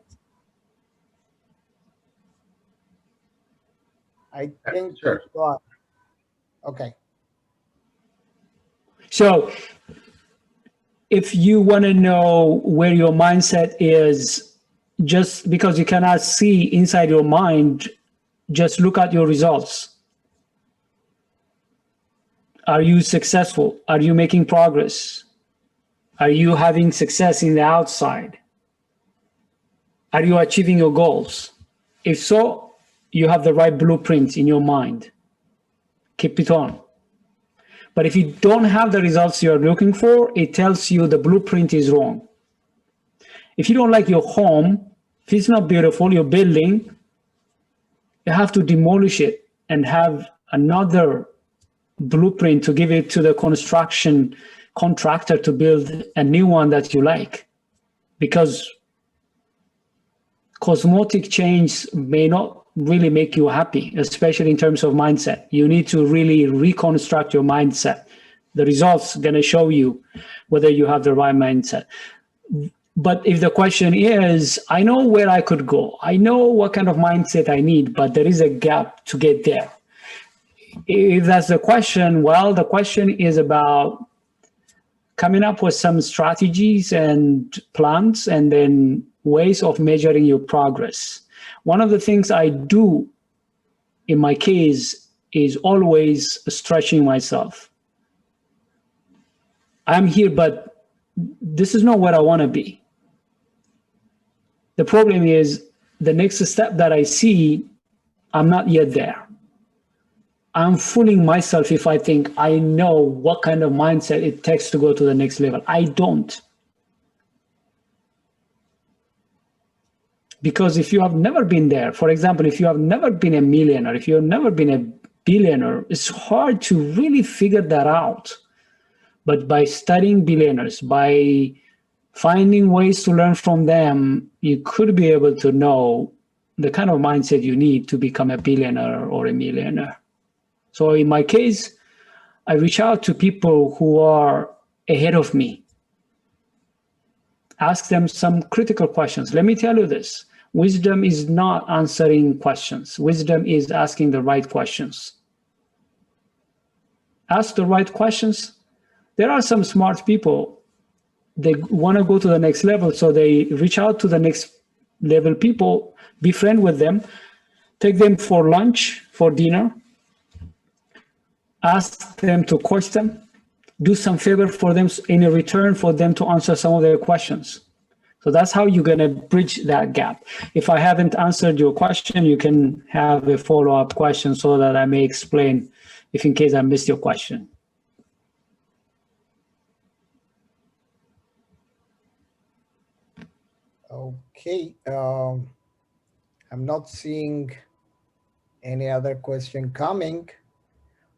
I think sure. Okay. So if you want to know where your mindset is, just because you cannot see inside your mind, just look at your results. Are you successful? Are you making progress? Are you having success in the outside? Are you achieving your goals? If so, you have the right blueprint in your mind. Keep it on. But if you don't have the results you're looking for, it tells you the blueprint is wrong. If you don't like your home, if it's not beautiful, your building, you have to demolish it and have another blueprint to give it to the construction contractor to build a new one that you like. Because cosmetic change may not really make you happy, especially in terms of mindset. You need to really reconstruct your mindset. The results are going to show you whether you have the right mindset. But if the question is, I know where I could go, I know what kind of mindset I need, but there is a gap to get there. If that's the question, well, the question is about coming up with some strategies and plans and then ways of measuring your progress. One of the things I do in my case is always stretching myself. I'm here, but this is not where I want to be. The problem is the next step that I see, I'm not yet there. I'm fooling myself if I think I know what kind of mindset it takes to go to the next level. I don't. Because if you have never been there, for example, if you have never been a millionaire, if you've never been a billionaire, it's hard to really figure that out. But by studying billionaires, by finding ways to learn from them, you could be able to know the kind of mindset you need to become a billionaire or a millionaire. So in my case, I reach out to people who are ahead of me. Ask them some critical questions. Let me tell you this. Wisdom is not answering questions. Wisdom is asking the right questions. Ask the right questions. There are some smart people. They want to go to the next level, so they reach out to the next level people, be friends with them, take them for lunch, for dinner, ask them to coach them, do some favor for them in return for them to answer some of their questions. So that's how you're going to bridge that gap. If I haven't answered your question, you can have a follow-up question so that I may explain if in case I missed your question. Okay. I'm not seeing any other question coming,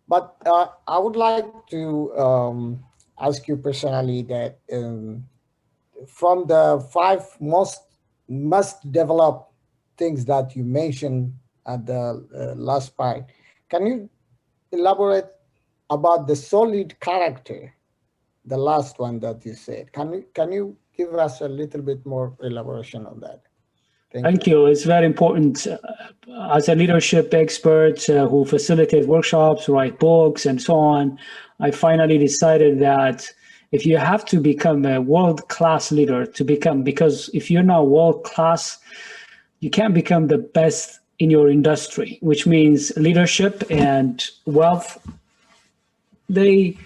but I would like to ask you personally that from the five most must develop things that you mentioned at the last part, can you elaborate about the solid character, the last one that you said? Can you give us a little bit more elaboration on that? Thank you. Thank you. It's very important. As a leadership expert who facilitate workshops, write books, and so on, I finally decided that if you have to become a world-class leader, because if you're not world-class, you can't become the best in your industry, which means leadership and wealth, they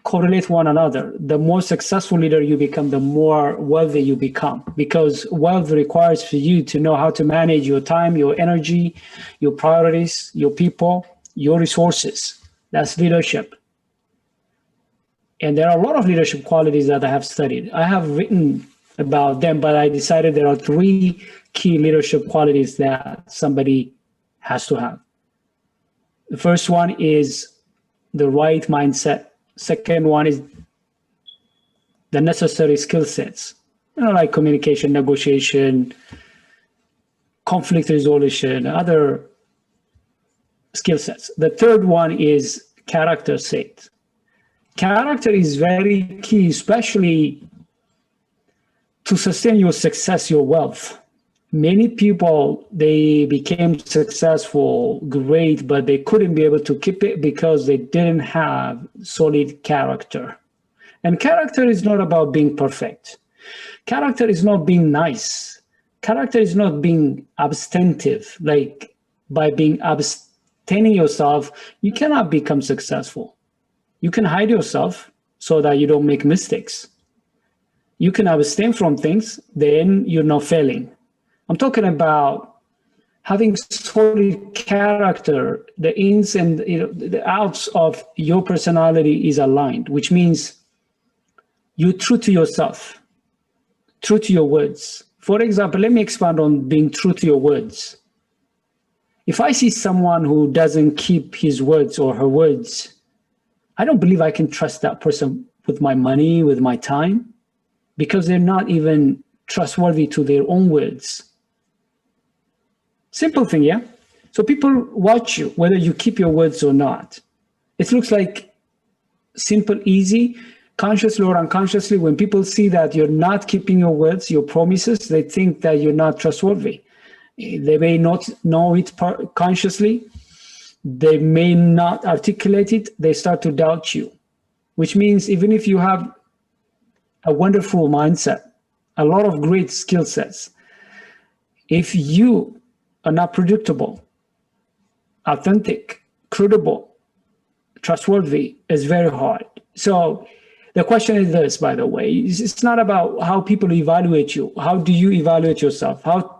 correlate one another. The more successful leader you become, the more wealthy you become, because wealth requires for you to know how to manage your time, your energy, your priorities, your people, your resources. That's leadership. And there are a lot of leadership qualities that I have studied. I have written about them, but I decided there are three key leadership qualities that somebody has to have. The first one is the right mindset. Second one is the necessary skill sets, like communication, negotiation, conflict resolution, other skill sets. The third one is character set. Character is very key, especially to sustain your success, your wealth. Many people, they became successful, great, but they couldn't be able to keep it because they didn't have solid character. And character is not about being perfect. Character is not being nice. Character is not being abstentive. Like by being abstaining yourself, you cannot become successful. You can hide yourself so that you don't make mistakes. You can abstain from things, then you're not failing. I'm talking about having solid character. The ins and the outs of your personality is aligned, which means you're true to yourself, true to your words. For example, let me expand on being true to your words. If I see someone who doesn't keep his words or her words, I don't believe I can trust that person with my money, with my time, because they're not even trustworthy to their own words. Simple thing, yeah? So people watch you, whether you keep your words or not. It looks like simple, easy, consciously or unconsciously. When people see that you're not keeping your words, your promises, they think that you're not trustworthy. They may not know it consciously. They may not articulate it. They start to doubt you, which means even if you have a wonderful mindset, a lot of great skill sets, if you are not predictable, authentic, credible, trustworthy, it's very hard. So the question is this, by the way, it's not about how people evaluate you. How do you evaluate yourself? How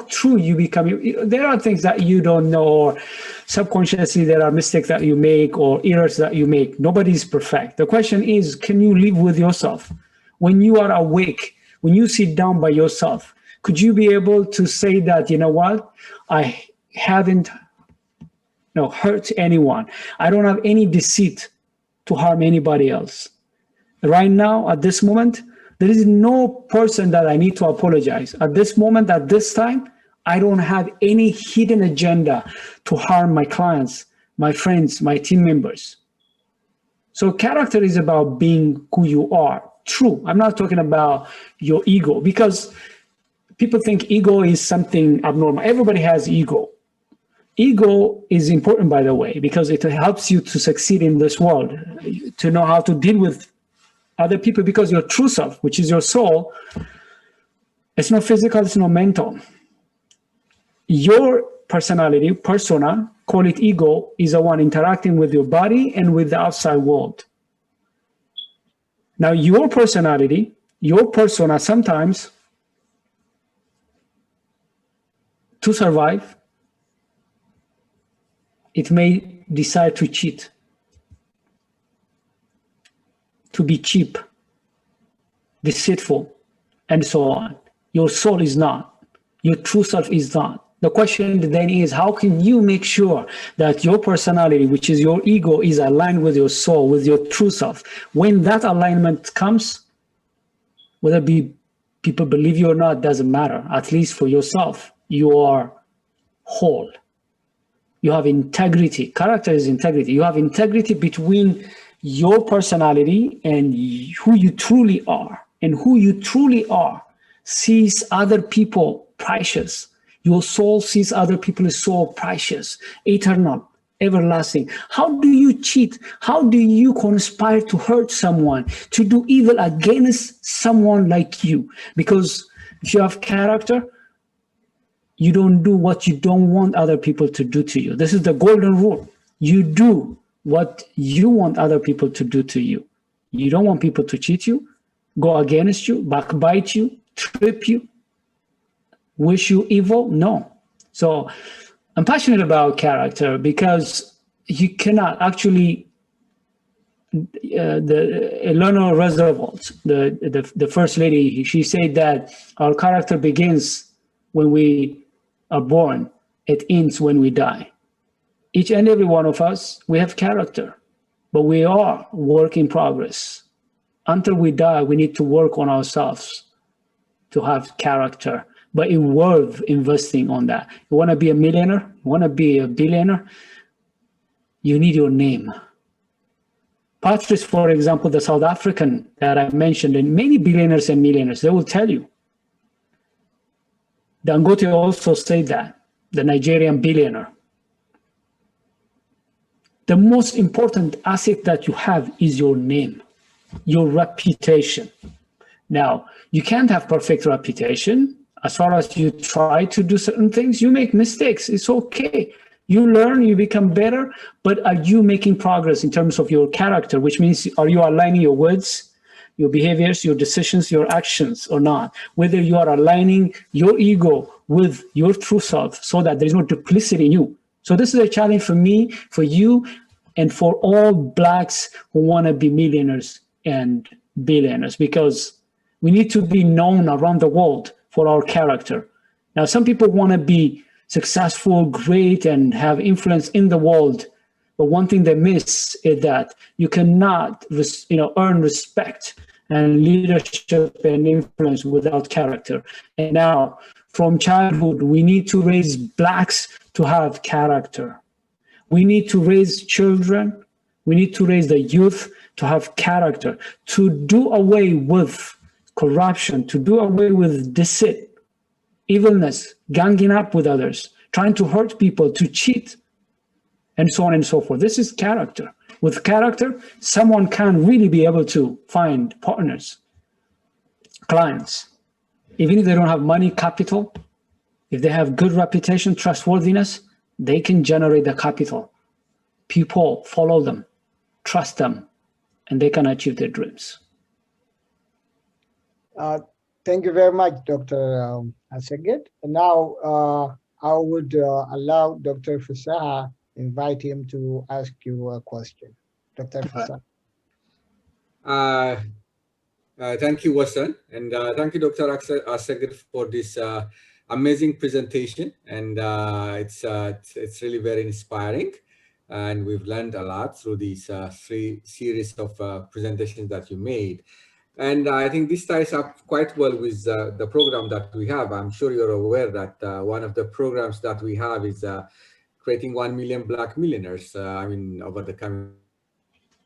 true you become. There are things that you don't know, or subconsciously there are mistakes that you make or errors that you make. Nobody's perfect. The question is, can you live with yourself? When you are awake, when you sit down by yourself, could you be able to say that, you know what, I haven't hurt anyone. I don't have any deceit to harm anybody else. Right now, at this moment, there is no person that I need to apologize. At this moment, at this time, I don't have any hidden agenda to harm my clients, my friends, my team members. So character is about being who you are, true. I'm not talking about your ego, because people think ego is something abnormal. Everybody has ego. Ego is important, by the way, because it helps you to succeed in this world, to know how to deal with other people, because your true self, which is your soul, it's not physical, it's not mental. Your personality, persona, call it ego, is the one interacting with your body and with the outside world. Now, your personality, your persona, sometimes to survive, it may decide to cheat, to be cheap, deceitful, and so on. Your soul is not. Your true self is not. The question then is, how can you make sure that your personality, which is your ego, is aligned with your soul, with your true self? When that alignment comes, whether be people believe you or not, doesn't matter. At least for yourself, you are whole. You have integrity. Character is integrity. You have integrity between your personality and who you truly are. And who you truly are sees other people precious. Your soul sees other people's soul precious, eternal, everlasting. How do you cheat? How do you conspire to hurt someone, to do evil against someone like you? Because if you have character, you don't do what you don't want other people to do to you. This is the golden rule. You do what you want other people to do to you. You don't want people to cheat you, go against you, backbite you, trip you, wish you evil. No. So I'm passionate about character because you cannot actually, Eleanor Roosevelt, the first lady, she said that our character begins when we are born, it ends when we die. Each and every one of us, we have character, but we are work in progress. Until we die, we need to work on ourselves to have character, but it's worth investing on that. You want to be a millionaire? You want to be a billionaire? You need your name. Patrice, for example, the South African that I mentioned, and many billionaires and millionaires, they will tell you. Dangote also said that, the Nigerian billionaire. The most important asset that you have is your name, your reputation. Now, you can't have perfect reputation. As far as you try to do certain things, you make mistakes. It's okay. You learn, you become better, but are you making progress in terms of your character, which means are you aligning your words, your behaviors, your decisions, your actions or not? Whether you are aligning your ego with your true self so that there is no duplicity in you. So this is a challenge for me, for you, and for all Blacks who want to be millionaires and billionaires, because we need to be known around the world for our character. Now, some people want to be successful, great, and have influence in the world. But one thing they miss is that you cannot, earn respect and leadership and influence without character. And now, from childhood, we need to raise Blacks to have character. We need to raise children. We need to raise the youth to have character, to do away with corruption, to do away with deceit, evilness, ganging up with others, trying to hurt people, to cheat, and so on and so forth. This is character. With character, someone can really be able to find partners, clients. Even if they don't have money, capital, if they have good reputation, trustworthiness, they can generate the capital. People follow them, trust them, and they can achieve their dreams. Thank you very much, Dr. Assegid. Now, I would allow Dr. Fasaha, invite him to ask you a question. Dr. Fasaha. Thank you, Wasan, and thank you, Dr. Assegid, for this amazing presentation. And it's really very inspiring. And we've learned a lot through these three series of presentations that you made. And I think this ties up quite well with the program that we have. I'm sure you're aware that one of the programs that we have is creating 1 million Black millionaires, over the coming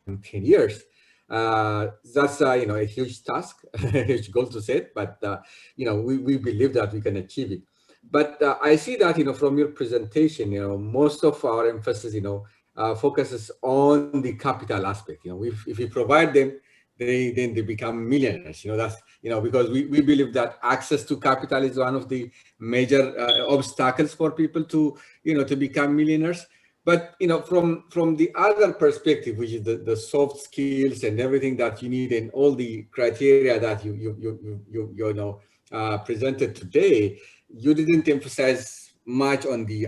10 years. That's a huge task, a huge goal to set, but we believe that we can achieve it. But I see that from your presentation, most of our emphasis focuses on the capital aspect. If we provide them, then they become millionaires. That's because we believe that access to capital is one of the major obstacles for people to to become millionaires. But from the other perspective, which is the soft skills and everything that you need and all the criteria that you presented today, you didn't emphasize much on the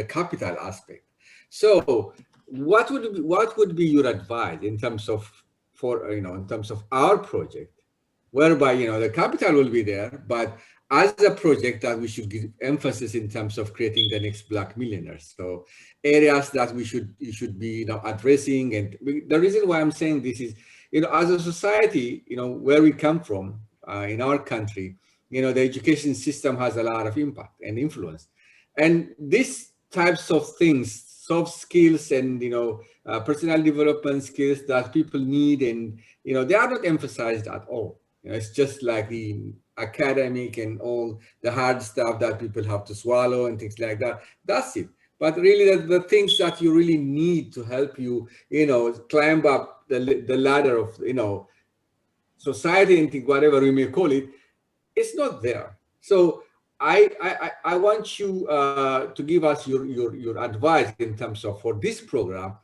capital aspect. So what would be your advice in terms of in terms of our project, whereby the capital will be there, but as a project that we should give emphasis in terms of creating the next Black millionaires. So areas that you should be addressing. And the reason why I'm saying this is, as a society, where we come from, in our country, the education system has a lot of impact and influence, and these types of things, soft skills and personal development skills that people need, and they are not emphasized at all. It's just like the academic and all the hard stuff that people have to swallow and things like that. That's it. But really, the things that you really need to help you, climb up the ladder of, society and whatever we may call it, it's not there. So I want you to give us your advice in terms of, for this program,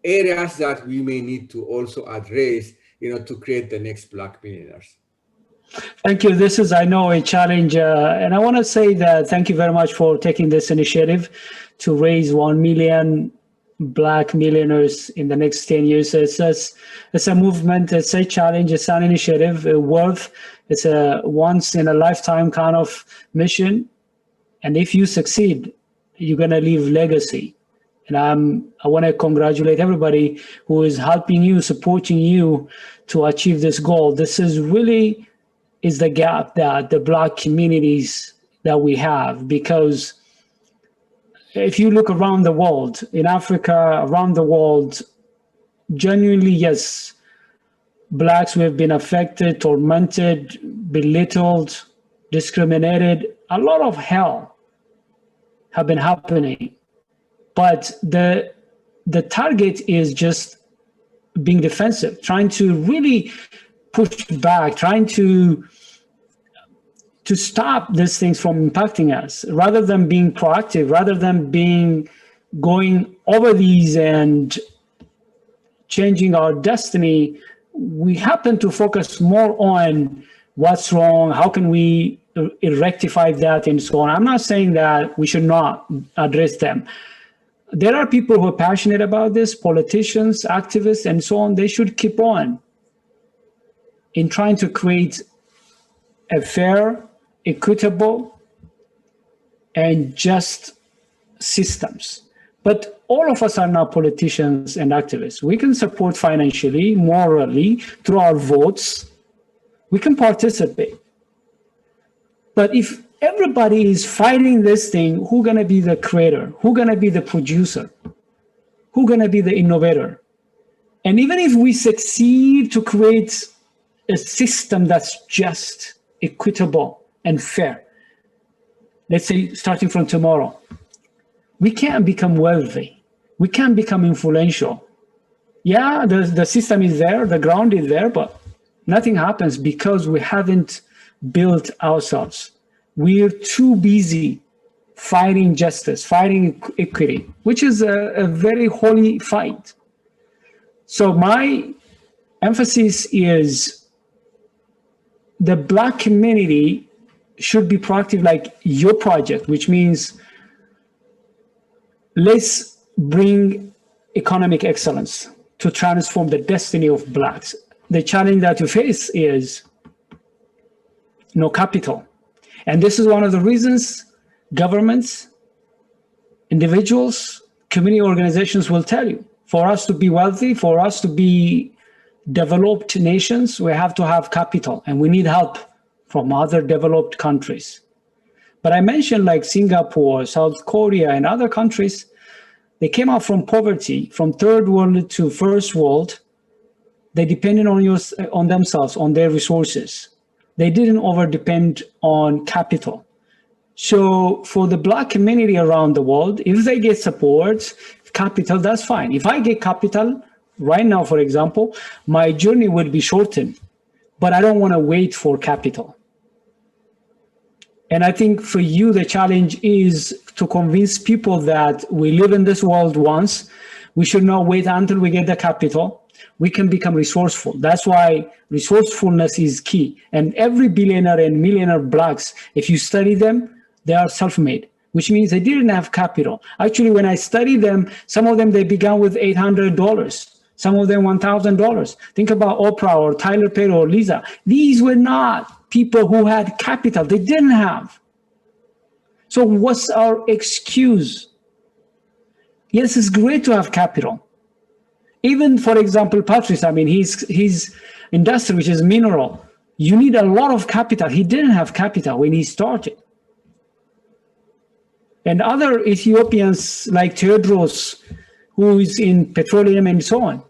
areas that we may need to also address, to create the next Black millionaires. Thank you. This is, I know, a challenge. And I want to say that thank you very much for taking this initiative to raise 1 million Black millionaires in the next 10 years. It's a movement, it's a challenge, it's an initiative, it's a once in a lifetime kind of mission. And if you succeed, you're going to leave legacy. And I want to congratulate everybody who is helping you, supporting you to achieve this goal. This is really is the gap that the Black communities that we have, because if you look around the world, in Africa, around the world, genuinely, yes, Blacks, we have been affected, tormented, belittled, discriminated. A lot of hell have been happening. But the target is just being defensive, trying to really push back, trying to stop these things from impacting us, rather than being proactive, rather than going over these and changing our destiny. We happen to focus more on what's wrong, how can we rectify that, and so on. I'm not saying that we should not address them. There are people who are passionate about this, politicians, activists, and so on. They should keep on in trying to create a fair, equitable, and just systems. But all of us are not politicians and activists. We can support financially, morally, through our votes. We can participate. But if everybody is fighting this thing, who's going to be the creator? Who's going to be the producer? Who's going to be the innovator? And even if we succeed to create a system that's just, equitable, and fair, let's say starting from tomorrow, we can't become wealthy. We can't become influential. Yeah, the system is there, the ground is there, but nothing happens because we haven't built ourselves. We're too busy fighting justice, fighting equity, which is a very holy fight. So my emphasis is the Black community should be proactive, like your project, which means let's bring economic excellence to transform the destiny of Blacks. The challenge that you face is no capital. And this is one of the reasons governments, individuals, community organizations will tell you, for us to be wealthy, for us to be developed nations, we have to have capital, and we need help from other developed countries. But I mentioned like Singapore, South Korea, and other countries, they came out from poverty, from third world to first world. They depended on themselves, on their resources. They didn't over-depend on capital. So for the Black community around the world, if they get support, capital, that's fine. If I get capital right now, for example, my journey would be shortened, but I don't want to wait for capital. And I think for you, the challenge is to convince people that we live in this world once. We should not wait until we get the capital. We can become resourceful. That's why resourcefulness is key. And every billionaire and millionaire Blacks, if you study them, they are self-made. which means they didn't have capital. Actually, when I studied them, some of them, they began with $800. Some of them $1,000. Think about Oprah or Tyler Perry or Lisa. These were not people who had capital. They didn't have. So what's our excuse? Yes, it's great to have capital. Even, for example, Patrice, I mean, his industry, which is mineral, you need a lot of capital. He didn't have capital when he started. And other Ethiopians like Theodros, who is in petroleum and so on,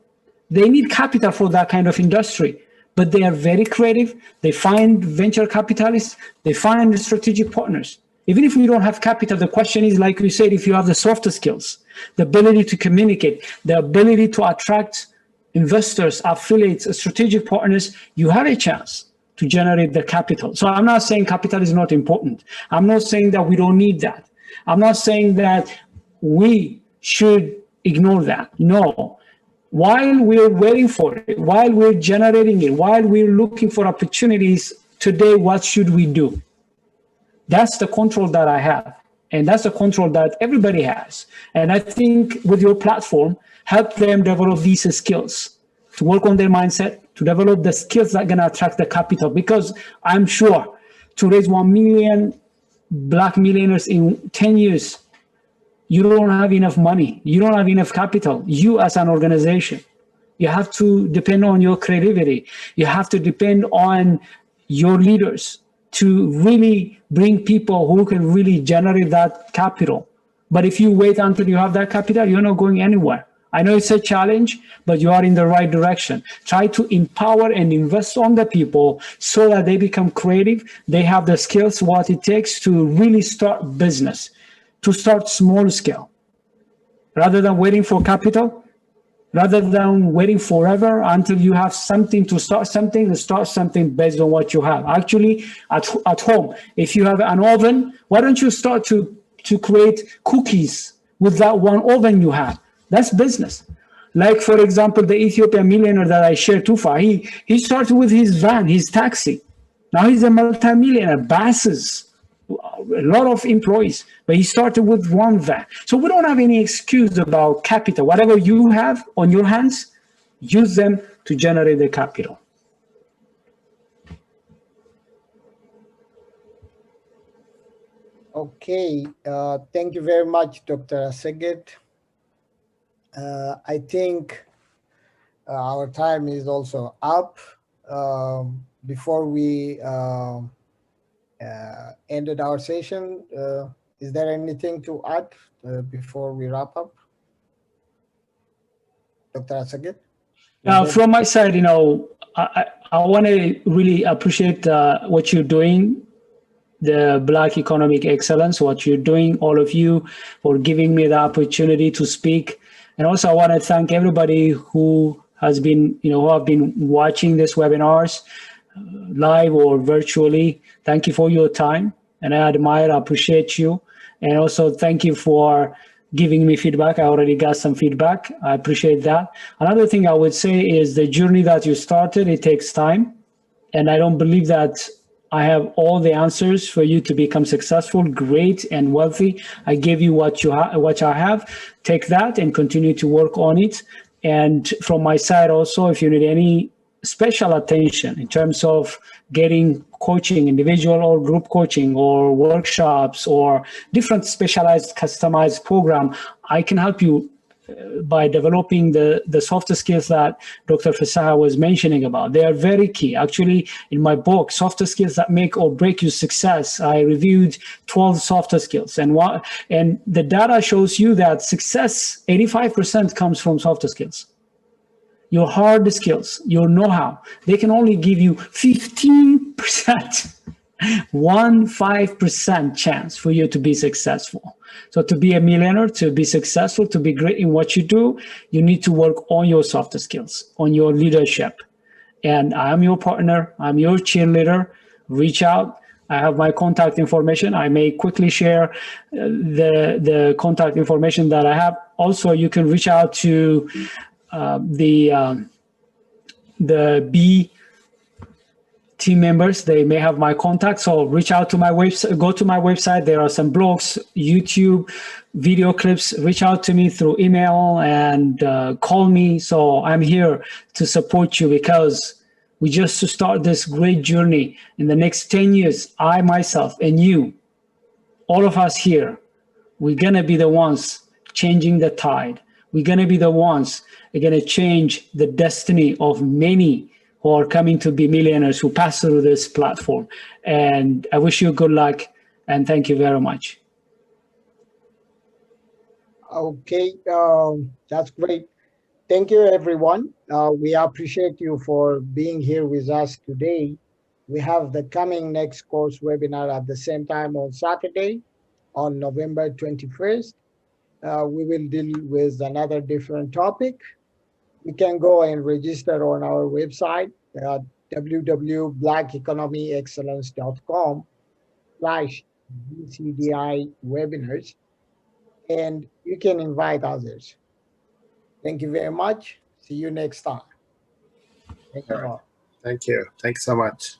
they need capital for that kind of industry, but they are very creative. They find venture capitalists, they find strategic partners. Even if we don't have capital, the question is, like we said, if you have the softer skills, the ability to communicate, the ability to attract investors, affiliates, strategic partners, you have a chance to generate the capital. So I'm not saying capital is not important. I'm not saying that we don't need that. I'm not saying that we should ignore that. No. While we're waiting for it, while we're generating it, while we're looking for opportunities today, what should we do? That's the control that I have. And that's the control that everybody has. And I think with your platform, help them develop these skills, to work on their mindset, to develop the skills that are going to attract the capital. Because I'm sure to raise 1 million Black millionaires in 10 years, you don't have enough money. You don't have enough capital. You as an organization, you have to depend on your creativity. You have to depend on your leaders to really bring people who can really generate that capital. But if you wait until you have that capital, you're not going anywhere. I know it's a challenge, but you are in the right direction. Try to empower and invest on the people so that they become creative. They have the skills, what it takes to really start business, to start small scale. Rather than waiting for capital, rather than waiting forever until you have something to start something based on what you have. Actually, at home, if you have an oven, why don't you start to create cookies with that one oven you have? That's business. Like, for example, the Ethiopian millionaire that I shared too far, he started with his van, his taxi. Now he's a multimillionaire, buses, a lot of employees, but he started with one van. So we don't have any excuse about capital. Whatever you have on your hands, use them to generate the capital. Okay, thank you very much, Dr. Asseged. I think our time is also up. Before we ended our session, is there anything to add before we wrap up? Dr. Asseged? From my side, I want to really appreciate what you're doing, the Black Economic Excellence, what you're doing, all of you, for giving me the opportunity to speak. And also, I want to thank everybody who has been, who have been watching this webinars, live or virtually. Thank you for your time, and I appreciate you. And also, thank you for giving me feedback. I already got some feedback. I appreciate that. Another thing I would say is the journey that you started, it takes time. And I don't believe that I have all the answers for you to become successful, great, and wealthy. I gave you what I have. Take that and continue to work on it. And from my side also, if you need any special attention in terms of getting coaching, individual or group coaching or workshops or different specialized customized program, I can help you by developing the softer skills that Dr. Fasaha was mentioning about. They are very key. Actually, in my book, Softer Skills That Make or Break Your Success, I reviewed 12 softer skills. And the data shows you that success, 85% comes from softer skills. Your hard skills, your know-how, they can only give you 15%, 15% chance for you to be successful. So to be a millionaire, to be successful, to be great in what you do, you need to work on your softer skills, on your leadership. And I am your partner. I'm your cheerleader. Reach out. I have my contact information. I may quickly share the contact information that I have. Also, you can reach out to the team members, they may have my contact. So reach out to my website, go to my website. There are some blogs, YouTube, video clips. Reach out to me through email and call me. So I'm here to support you, because we just to start this great journey. In the next 10 years, I myself and you, all of us here, we're going to be the ones changing the tide. We're going to be the ones who are going to change the destiny of many who are coming to be millionaires, who pass through this platform. And I wish you good luck, and thank you very much. Okay, that's great. Thank you, everyone. We appreciate you for being here with us today. We have the coming next course webinar at the same time on Saturday, on November 21st. We will deal with another different topic. You can go and register on our website, www.blackeconomyexcellence.com/BCDI webinars, and you can invite others. Thank you very much. See you next time. Thank All you right. all. Thank you. Thanks so much.